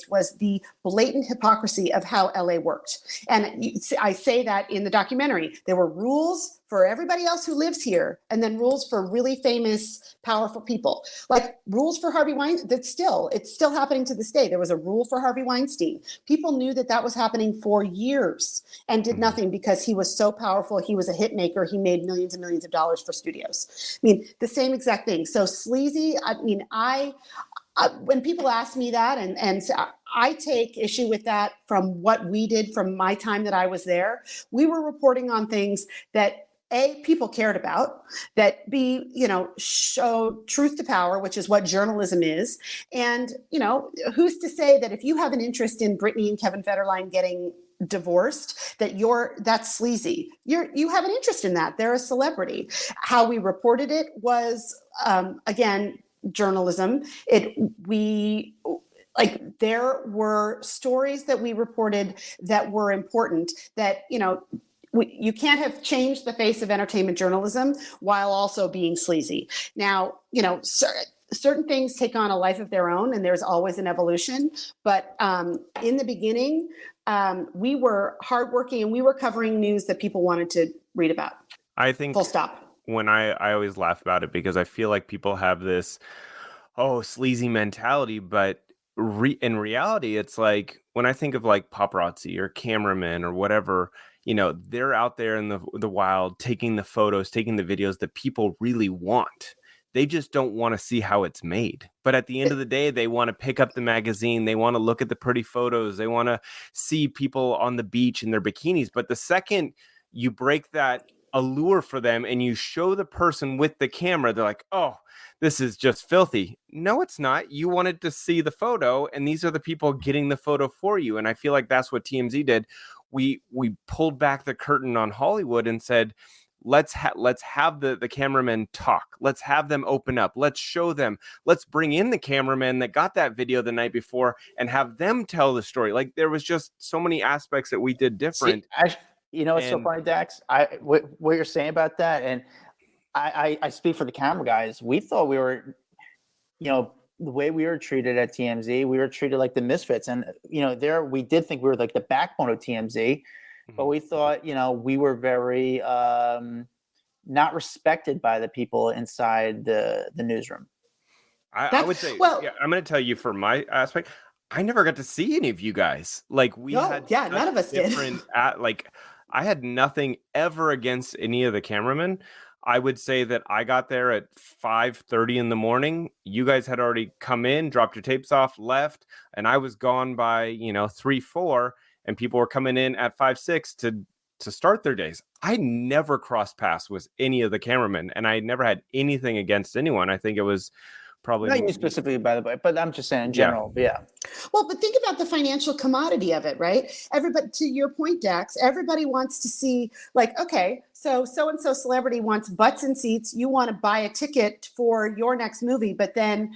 [SPEAKER 1] was the blatant hypocrisy of how LA worked. And I say that in the documentary. There were rules for everybody else who lives here, and then rules for really famous, powerful people. Like rules for Harvey Weinstein, it's still happening to this day. There was a rule for Harvey Weinstein. People knew that was happening for years and did nothing because he was so powerful. He was a hit maker. He made millions and millions of dollars for studios. I mean, the same exact thing. So sleazy, when people ask me that, and I take issue with that from what we did from my time that I was there. We were reporting on things that A, people cared about, that B, show truth to power, which is what journalism is. And, who's to say that if you have an interest in Britney and Kevin Federline getting divorced, that's sleazy. You have an interest in that. They're a celebrity. How we reported it was, again, journalism. There were stories that we reported that were important that, you can't have changed the face of entertainment journalism while also being sleazy. Now, certain things take on a life of their own, and there's always an evolution. But in the beginning, we were hardworking, and we were covering news that people wanted to read about.
[SPEAKER 2] I think
[SPEAKER 1] full stop.
[SPEAKER 2] When I always laugh about it because I feel like people have this, sleazy mentality, but in reality, it's like when I think of like paparazzi or cameramen or whatever, they're out there in the wild taking the photos, taking the videos that people really want. They just don't want to see how it's made. But at the end of the day, they want to pick up the magazine. They want to look at the pretty photos. They want to see people on the beach in their bikinis. But the second you break that allure for them and you show the person with the camera, they're like, oh, this is just filthy. No, it's not. You wanted to see the photo, and these are the people getting the photo for you. And I feel like that's what TMZ did. We pulled back the curtain on Hollywood and said, let's have the cameramen talk. Let's have them open up. Let's show them. Let's bring in the cameraman that got that video the night before and have them tell the story. Like there was just so many aspects that we did different.
[SPEAKER 5] It's so funny, Dax. What you're saying about that, and I speak for the camera guys. We thought we were, the way we were treated at TMZ, we were treated like the misfits. And, we did think we were like the backbone of TMZ, but we thought, we were very, not respected by the people inside the newsroom.
[SPEAKER 2] I would say,
[SPEAKER 1] well,
[SPEAKER 2] yeah, I'm going to tell you for my aspect, I never got to see any of you guys. Like we had
[SPEAKER 1] none of us did.
[SPEAKER 2] Like I had nothing ever against any of the cameramen. I would say that I got there at 5:30 in the morning. You guys had already come in, dropped your tapes off, left, and I was gone by 3-4, and people were coming in at 5-6 to start their days. I never crossed paths with any of the cameramen, and I never had anything against anyone. I think it was probably
[SPEAKER 5] not you specifically, by the way, but I'm just saying in general. Yeah.
[SPEAKER 1] Well, but think about the financial commodity of it, right? Everybody, to your point, Dax, everybody wants to see, like, okay, so-and-so celebrity wants butts and seats. You want to buy a ticket for your next movie, but then,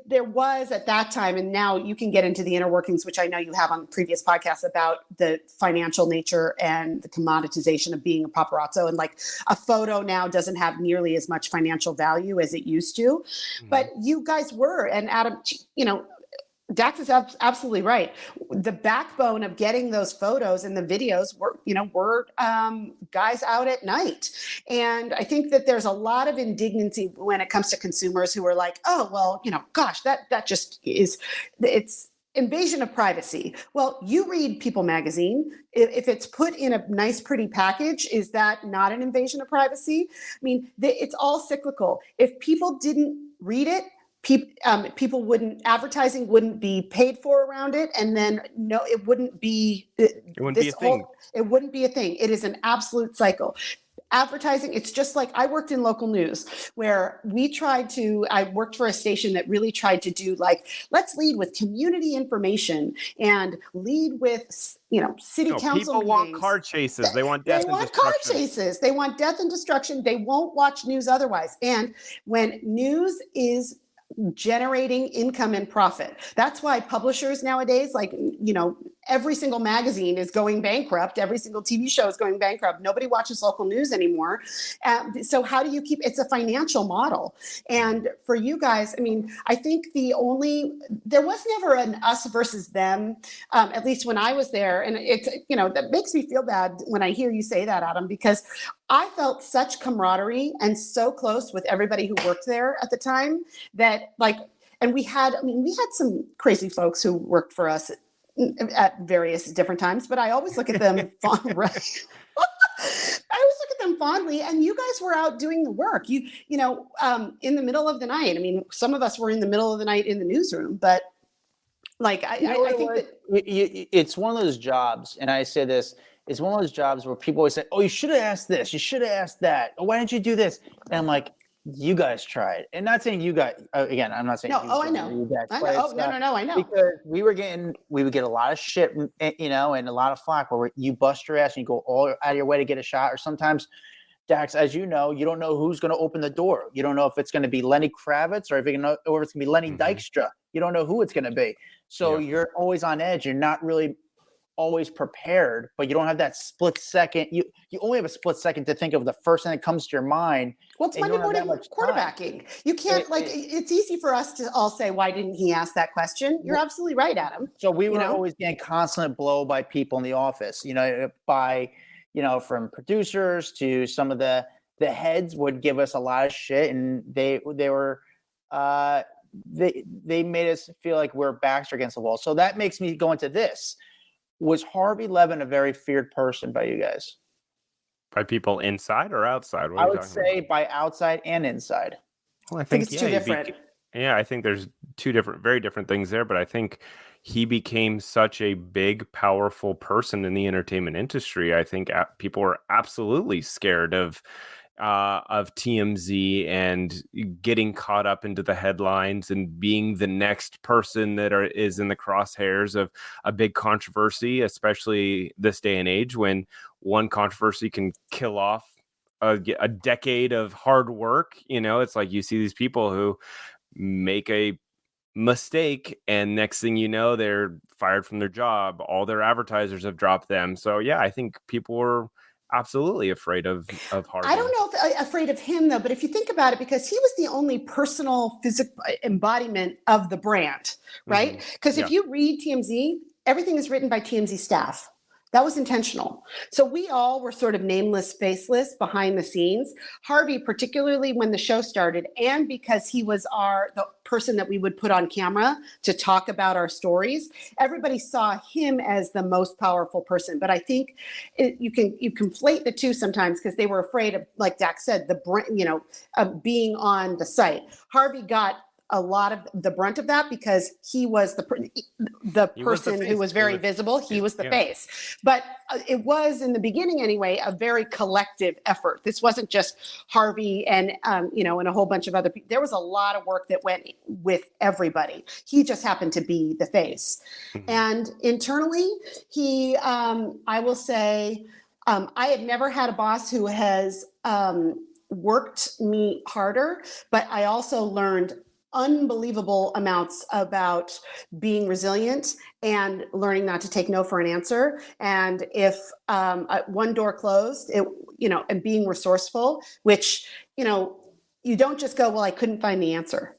[SPEAKER 1] there was at that time, and now you can get into the inner workings, which I know you have on previous podcasts about the financial nature and the commoditization of being a paparazzo. And like a photo now doesn't have nearly as much financial value as it used to, but you guys were, and Adam, Dax is absolutely right. The backbone of getting those photos and the videos were guys out at night. And I think that there's a lot of indignancy when it comes to consumers who are like, oh, well, gosh, that just is, it's invasion of privacy. Well, you read People magazine. If it's put in a nice, pretty package, is that not an invasion of privacy? I mean, it's all cyclical. If people didn't read it, advertising wouldn't be paid for around it, and then it wouldn't be. It wouldn't be a thing. It wouldn't be a thing. It is an absolute cycle. Advertising, it's just like I worked in local news where I worked for a station that really tried to do like, let's lead with community information and lead with, city council
[SPEAKER 2] people
[SPEAKER 1] meetings.
[SPEAKER 2] Want car chases. They want death and destruction. They want car chases.
[SPEAKER 1] They want death and destruction. They won't watch news otherwise. And when news is generating income and profit. That's why publishers nowadays, every single magazine is going bankrupt. Every single TV show is going bankrupt. Nobody watches local news anymore. So how do you it's a financial model. And for you guys, I mean, I think there was never an us versus them, at least when I was there. And it's, that makes me feel bad when I hear you say that, Adam, because I felt such camaraderie and so close with everybody who worked there at the time that and we had some crazy folks who worked for us at various different times, but I always look at them fondly. And you guys were out doing the work. In the middle of the night. I mean, some of us were in the middle of the night in the newsroom, but I think that
[SPEAKER 5] it's one of those jobs, and I say this. It's one of those jobs where people always say, "Oh, you should have asked this. You should have asked that. Oh, why didn't you do this?" And I'm like, "You guys tried." And not saying you guys. Again, I'm not saying.
[SPEAKER 1] No.
[SPEAKER 5] You
[SPEAKER 1] I know.
[SPEAKER 5] You guys,
[SPEAKER 1] I know. No. I know.
[SPEAKER 5] Because we would get a lot of shit, and a lot of flack where you bust your ass and you go all out of your way to get a shot. Or sometimes, Dax, as you know, you don't know who's going to open the door. You don't know if it's going to be Lenny Kravitz or if it's going to be Lenny Dykstra. You don't know who it's going to be. So you're always on edge. You're not really always prepared, but you don't have that split second. You only have a split second to think of the first thing that comes to your mind.
[SPEAKER 1] Well, it's Monday morning quarterbacking. You can't it's easy for us to all say, why didn't he ask that question? You're absolutely right, Adam.
[SPEAKER 5] So we were always getting constant blow by people in the office, from producers to some of the heads would give us a lot of shit, and they made us feel like we're backs against the wall. So that makes me go into this. Was Harvey Levin a very feared person by you guys?
[SPEAKER 2] By people inside or outside?
[SPEAKER 5] I would say by outside and inside.
[SPEAKER 2] Well, I
[SPEAKER 1] think it's two different.
[SPEAKER 2] I think there's two very different things there, but I think he became such a big, powerful person in the entertainment industry. I think people were absolutely scared of TMZ and getting caught up into the headlines and being the next person that is in the crosshairs of a big controversy, especially this day and age when one controversy can kill off a decade of hard work. It's like you see these people who make a mistake and next thing you know, they're fired from their job. All their advertisers have dropped them. So yeah, I think people were absolutely afraid of Harvey.
[SPEAKER 1] I don't know if afraid of him though, but if you think about it, because he was the only personal physical embodiment of the brand, right? Because if you read TMZ, everything is written by TMZ staff. That was intentional. So we all were sort of nameless, faceless behind the scenes. Harvey, particularly when the show started, and because he was the person that we would put on camera to talk about our stories, everybody saw him as the most powerful person. But I think you conflate the two sometimes because they were afraid of, like Dax said, of being on the site. Harvey got a lot of the brunt of that because he was the person who was very visible. He was the face. But it was, in the beginning anyway, a very collective effort. This wasn't just Harvey and and a whole bunch of other people. There was a lot of work that went with everybody. He just happened to be the face. Mm-hmm. And internally, he, I will say, I had never had a boss who has worked me harder, but I also learned unbelievable amounts about being resilient and learning not to take no for an answer. And if one door closed, and being resourceful, which, you don't just go, well, I couldn't find the answer.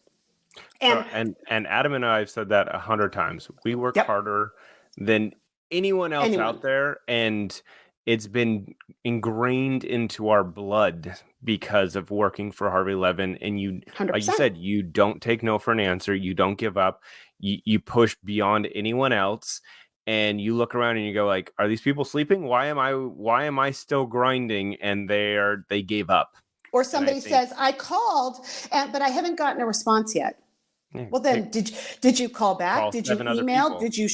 [SPEAKER 2] And Adam and I have said that 100 times. We work harder than anyone else out there. And it's been ingrained into our blood because of working for Harvey Levin. And you, 100%. Like you said, you don't take no for an answer. You don't give up. You push beyond anyone else. And you look around and you go like, are these people sleeping? Why am I still grinding? And they gave up.
[SPEAKER 1] Or somebody says, I called, but I haven't gotten a response yet. Yeah. Well, then did you call back? Did you email? Did you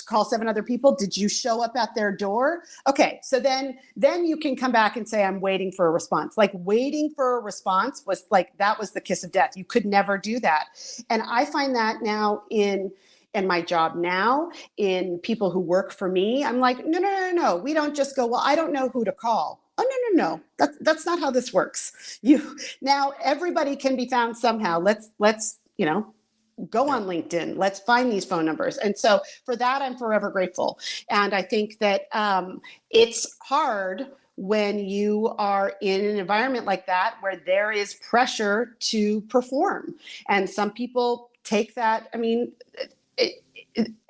[SPEAKER 1] call 7 other people? Did you show up at their door? Okay. So then you can come back and say, I'm waiting for a response. Like, waiting for a response was like, that was the kiss of death. You could never do that. And I find that now in my job now, in people who work for me, I'm like, no. We don't just go, well, I don't know who to call. Oh, no. That's not how this works. Now everybody can be found somehow. Let's go on LinkedIn. Let's find these phone numbers. And so for that, I'm forever grateful. And I think that it's hard when you are in an environment like that, where there is pressure to perform. And some people take that,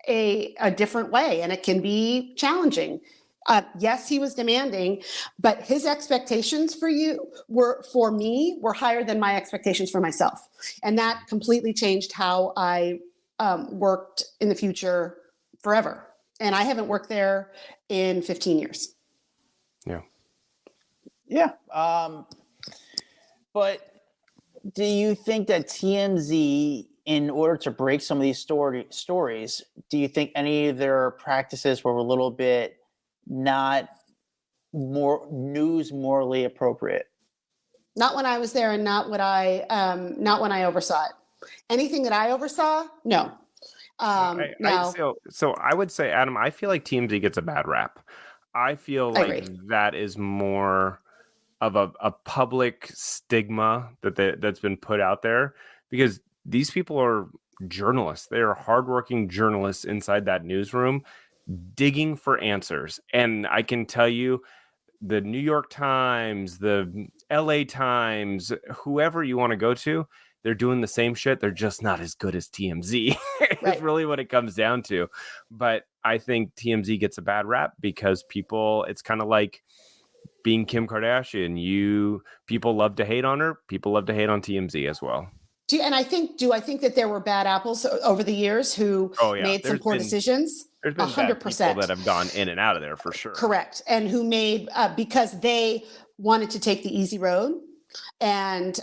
[SPEAKER 1] a different way, and it can be challenging. Yes, he was demanding, but his expectations for me were higher than my expectations for myself. And that completely changed how I worked in the future forever. And I haven't worked there in 15 years.
[SPEAKER 2] Yeah.
[SPEAKER 5] Yeah. But do you think that TMZ, in order to break some of these stories, do you think any of their practices were a little bit not more morally appropriate?
[SPEAKER 1] Not when I was there, and not when I oversaw it. Anything that I oversaw, no.
[SPEAKER 2] So I would say, Adam, I feel like TMZ gets a bad rap. I feel like that is more of a public stigma that's been put out there, because these people are journalists. They are hardworking journalists inside that newsroom, digging for answers. And I can tell you, the New York Times, the LA Times, whoever you want to go to, they're doing the same shit. They're just not as good as TMZ. It's really what it comes down to. But I think TMZ gets a bad rap because it's kind of like being Kim Kardashian. People love to hate on her. People love to hate on TMZ as well.
[SPEAKER 1] Do I think that there were bad apples over the years who made some poor decisions?
[SPEAKER 2] There's been 100% people that have gone in and out of there for sure.
[SPEAKER 1] Correct. And who made, because they wanted to take the easy road, and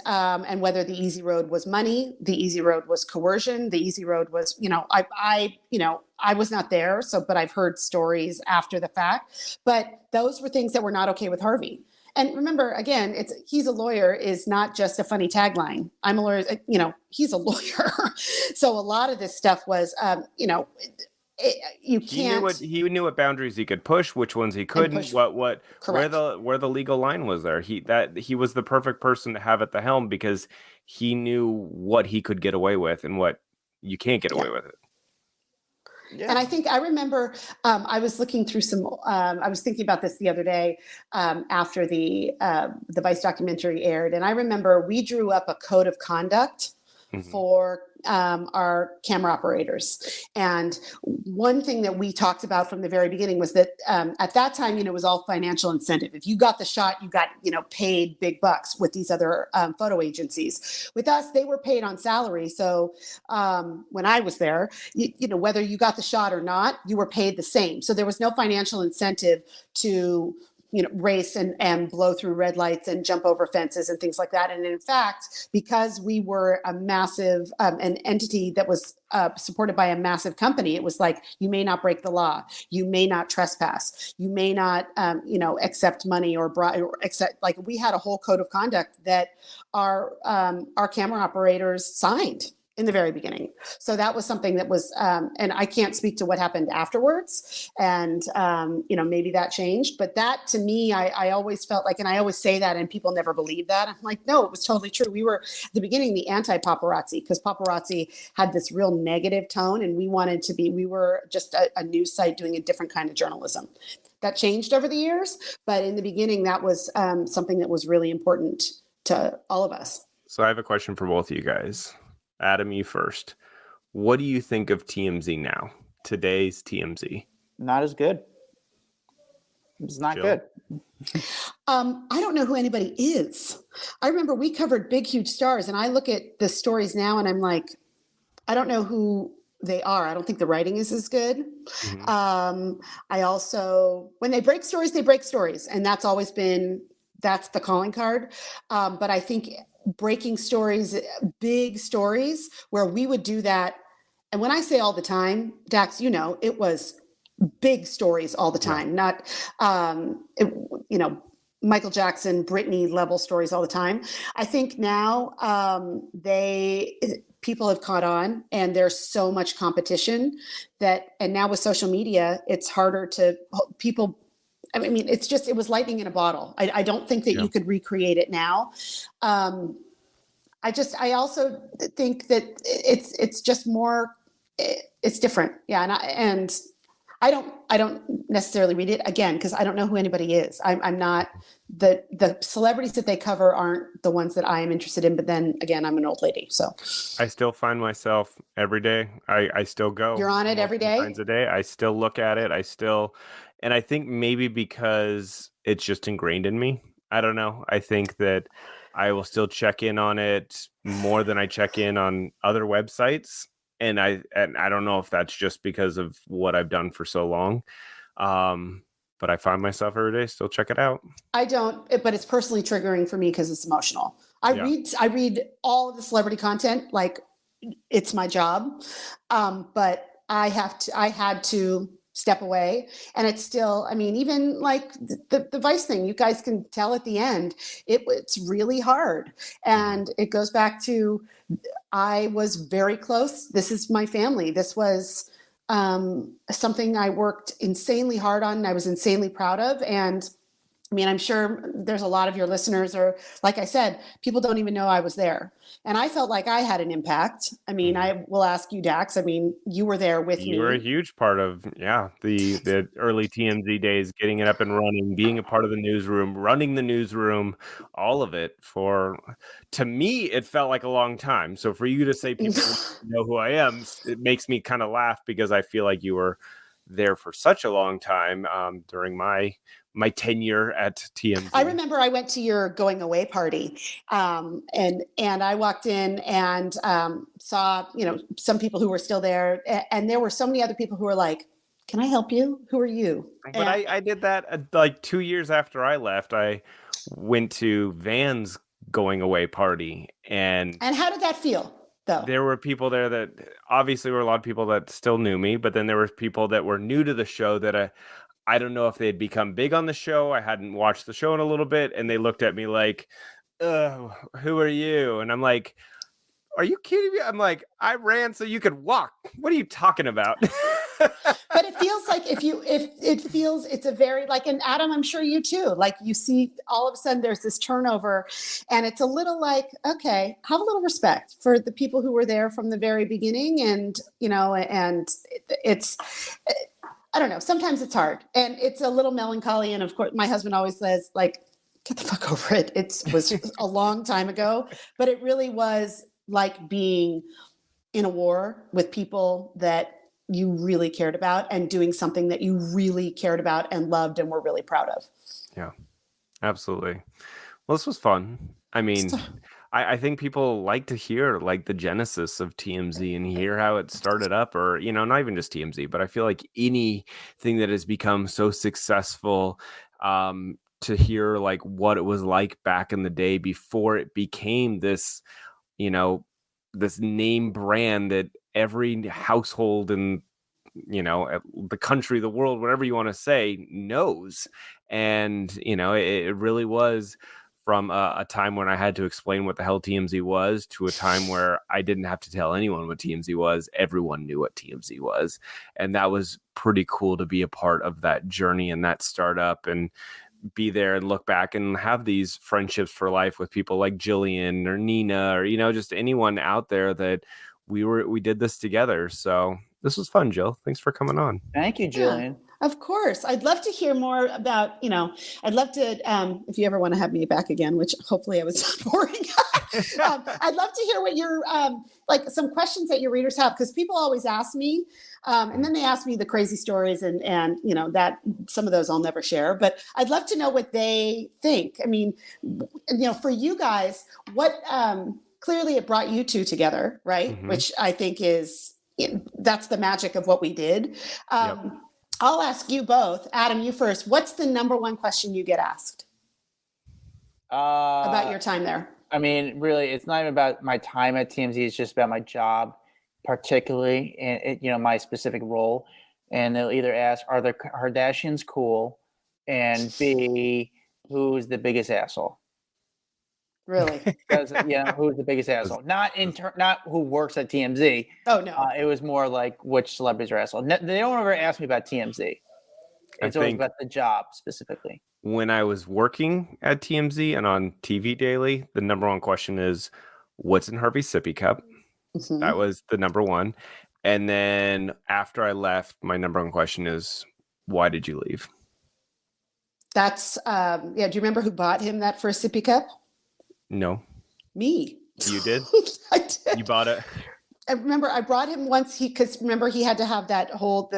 [SPEAKER 1] whether the easy road was money, the easy road was coercion, the easy road was, I was not there. But I've heard stories after the fact, but those were things that were not okay with Harvey. And remember, again, he's a lawyer is not just a funny tagline. I'm a lawyer, he's a lawyer. So a lot of this stuff was, you can't.
[SPEAKER 2] He knew what boundaries he could push, which ones he couldn't, where the legal line was there. He was the perfect person to have at the helm, because he knew what he could get away with and what you can't get away with it.
[SPEAKER 1] Yeah. And I remember I was looking through I was thinking about this the other day after the Vice documentary aired. And I remember we drew up a code of conduct for our camera operators. And one thing that we talked about from the very beginning was that at that time, it was all financial incentive. If you got the shot, you got, paid big bucks with these other photo agencies. With us, they were paid on salary. So when I was there, whether you got the shot or not, you were paid the same. So there was no financial incentive to race and blow through red lights and jump over fences and things like that. And in fact, because we were a massive, an entity that was supported by a massive company, it was like, you may not break the law. You may not trespass. You may not, accept money or accept, like, we had a whole code of conduct that our camera operators signed in the very beginning. So that was something that was, and I can't speak to what happened afterwards. And, maybe that changed, but that to me, I always felt like, and I always say that and people never believe that. I'm like, no, it was totally true. We were at the beginning, the anti-paparazzi, because paparazzi had this real negative tone and we were just a news site doing a different kind of journalism. That changed over the years, but in the beginning, that was something that was really important to all of us.
[SPEAKER 2] So I have a question for both of you guys. Adam, you first. What do you think of TMZ now? Today's TMZ?
[SPEAKER 5] Not as good. It's not
[SPEAKER 2] Jill?
[SPEAKER 5] good.
[SPEAKER 1] I don't know who anybody is. I remember we covered big, huge stars, and I look at the stories now and I'm like, I don't know who they are. I don't think the writing is as good.
[SPEAKER 2] Mm-hmm.
[SPEAKER 1] I also, when they break stories, and that's always been, that's the calling card. But I think breaking stories, big stories, where we would do that. And when I say all the time, Dax, it was big stories all the time, not, Michael Jackson, Britney level stories all the time. I think now people have caught on and there's so much competition and now with social media, it's harder to people. I mean, it was lightning in a bottle. I don't think that you could recreate it now. I also think that it's just more, it's different. Yeah. And I don't necessarily read it again, because I don't know who anybody is. I'm not, the celebrities that they cover aren't the ones that I am interested in. But then again, I'm an old lady. So
[SPEAKER 2] I still find myself every day. I still go.
[SPEAKER 1] You're on it every day?
[SPEAKER 2] Times a day. I still look at it. And I think maybe because it's just ingrained in me. I don't know. I think that I will still check in on it more than I check in on other websites. And I don't know if that's just because of what I've done for so long. But I find myself every day still check it out.
[SPEAKER 1] I don't, but it's personally triggering for me because it's emotional. I read all of the celebrity content like it's my job. But I had to step away, and it's still, I mean, even like the Vice thing, you guys can tell at the end, it's really hard. And it goes back to, I was very close. This is my family. This was something I worked insanely hard on and I was insanely proud of. And I mean, I'm sure there's a lot of your listeners, or like I said, people don't even know I was there. And I felt like I had an impact. I mean, I will ask you, Dax, I mean, you were there with me.
[SPEAKER 2] You were a huge part of, the early TMZ days, getting it up and running, being a part of the newsroom, running the newsroom, all of it. To me, it felt like a long time. So for you to say people know who I am, it makes me kind of laugh, because I feel like you were there for such a long time during my tenure at TMZ.
[SPEAKER 1] I remember I went to your going away party, and I walked in and saw, some people who were still there, and there were so many other people who were like, "Can I help you? Who are you?"
[SPEAKER 2] But I did that like 2 years after I left. I went to Van's going away party, and
[SPEAKER 1] how did that feel? Though
[SPEAKER 2] there were people there that obviously were a lot of people that still knew me, but then there were people that were new to the show that I don't know if they had become big on the show. I hadn't watched the show in a little bit, and they looked at me like, "Who are you?" And I'm like, "Are you kidding me?" I'm like, "I ran so you could walk. What are you talking about?"
[SPEAKER 1] But it feels like it's a very, like, and Adam, I'm sure you too, like you see all of a sudden there's this turnover, and it's a little like, okay, have a little respect for the people who were there from the very beginning. And, and it's, I don't know, sometimes it's hard and it's a little melancholy. And of course, my husband always says, like, get the fuck over it. It was a long time ago, but it really was like being in a war with people that you really cared about and doing something that you really cared about and loved and were really proud of.
[SPEAKER 2] Yeah, absolutely. Well, this was fun. I mean, I think people like to hear like the genesis of TMZ and hear how it started up, or, you know, not even just TMZ, but I feel like anything that has become so successful, to hear like what it was like back in the day before it became this, you know, this name brand that every household in, you know, the country, the world, whatever you want to say, knows. And, you know, it really was from a time when I had to explain what the hell TMZ was to a time where I didn't have to tell anyone what TMZ was. Everyone knew what TMZ was. And that was pretty cool to be a part of that journey and that startup and be there and look back and have these friendships for life with people like Gillian or Nina or, you know, just anyone out there that we did this together. So this was fun, Jill. Thanks for coming on.
[SPEAKER 5] Thank you, Gillian.
[SPEAKER 1] Of course. I'd love to hear more about, you know, I'd love to, if you ever want to have me back again, which hopefully I was not boring. I'd love to hear what your, like some questions that your readers have, because people always ask me, and then they ask me the crazy stories and, you know, that some of those I'll never share, but I'd love to know what they think. I mean, you know, for you guys, what, clearly it brought you two together, right?
[SPEAKER 2] Mm-hmm.
[SPEAKER 1] Which I think is, that's the magic of what we did.
[SPEAKER 2] Yep.
[SPEAKER 1] I'll ask you both. Adam, you first. What's the number one question you get asked about your time there?
[SPEAKER 5] I mean, really, it's not even about my time at TMZ. It's just about my job, particularly, and you know, my specific role. And they'll either ask, "Are the Kardashians cool?" and B, "Who's the biggest asshole?"
[SPEAKER 1] Really?
[SPEAKER 5] Because you know, who's the biggest asshole? Not who works at TMZ.
[SPEAKER 1] Oh no.
[SPEAKER 5] It was more like which celebrities are asshole. They don't ever ask me about TMZ. It's always about the job specifically.
[SPEAKER 2] When I was working at TMZ and on TV daily, the number one question is, what's in Harvey's sippy cup?
[SPEAKER 1] Mm-hmm.
[SPEAKER 2] That was the number one. And then after I left, my number one question is, why did you leave?
[SPEAKER 1] That's, yeah. Do you remember who bought him that first sippy cup?
[SPEAKER 2] No.
[SPEAKER 1] Me.
[SPEAKER 2] You did?
[SPEAKER 1] I did.
[SPEAKER 2] You bought it?
[SPEAKER 1] I remember I brought him once because remember he had to have that whole,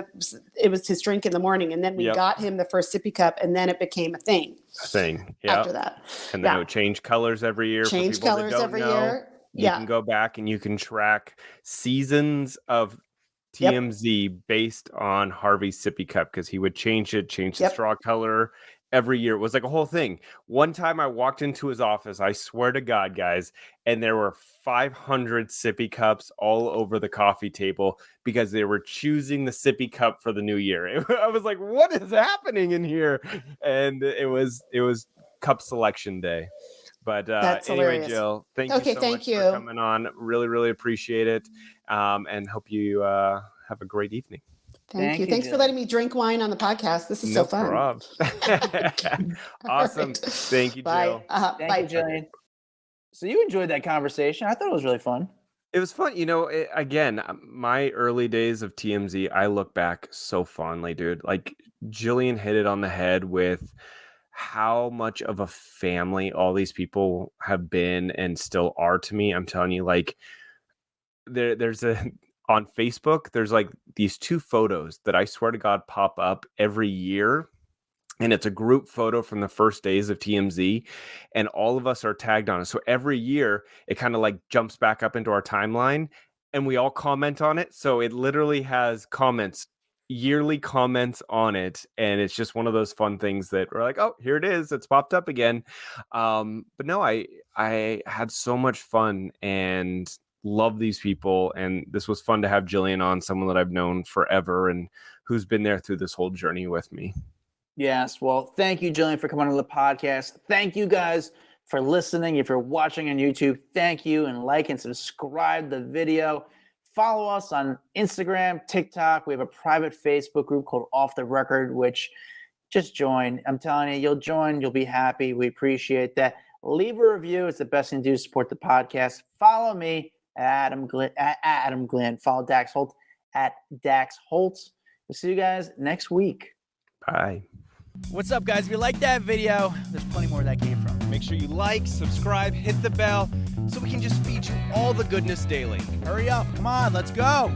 [SPEAKER 1] it was his drink in the morning. And then we got him the first sippy cup and then it became a thing. After that.
[SPEAKER 2] And then it would change colors every year.
[SPEAKER 1] Change colors every year.
[SPEAKER 2] You can go back and you can track seasons of TMZ based on Harvey's sippy cup because he would change the straw color every year. It was like a whole thing. One time I walked into his office, I swear to God, guys, and there were 500 sippy cups all over the coffee table because they were choosing the sippy cup for the new year. I was like, what is happening in here? And it was cup selection day. But anyway, Jill, thank you so much for coming on. Really, really appreciate it. And hope you have a great evening.
[SPEAKER 1] Thank you. Thanks for letting me drink wine on the podcast. This is so fun.
[SPEAKER 2] Awesome.
[SPEAKER 1] Right.
[SPEAKER 2] Thank you, Jill.
[SPEAKER 5] Bye, Jillian. So you enjoyed that conversation. I thought it was really fun.
[SPEAKER 2] It was fun. You know, again, my early days of TMZ, I look back so fondly, dude. Like Gillian hit it on the head with how much of a family all these people have been and still are to me. I'm telling you, like there's on Facebook, there's like these two photos that I swear to God pop up every year. And it's a group photo from the first days of TMZ. And all of us are tagged on it. So every year it kind of like jumps back up into our timeline and we all comment on it. So it literally has yearly comments on it. And it's just one of those fun things that we're like, oh, here it is. It's popped up again. But no, I had so much fun and love these people. And this was fun to have Gillian on, someone that I've known forever and who's been there through this whole journey with me.
[SPEAKER 5] Yes. Well, thank you, Gillian, for coming on the podcast. Thank you guys for listening. If you're watching on YouTube, thank you, and like and subscribe the video. Follow us on Instagram, TikTok. We have a private Facebook group called Off the Record, which just join. I'm telling you, you'll join. You'll be happy. We appreciate that. Leave a review. It's the best thing to do to support the podcast. Follow me at Adam Glyn. Follow Dax Holt at Dax Holt. We'll see you guys next week.
[SPEAKER 2] Bye.
[SPEAKER 4] What's up, guys? If you like that video, there's plenty more where that came from.
[SPEAKER 3] Make sure you like, subscribe, hit the bell so we can just feed you all the goodness daily.
[SPEAKER 4] Hurry up. Come on, let's go.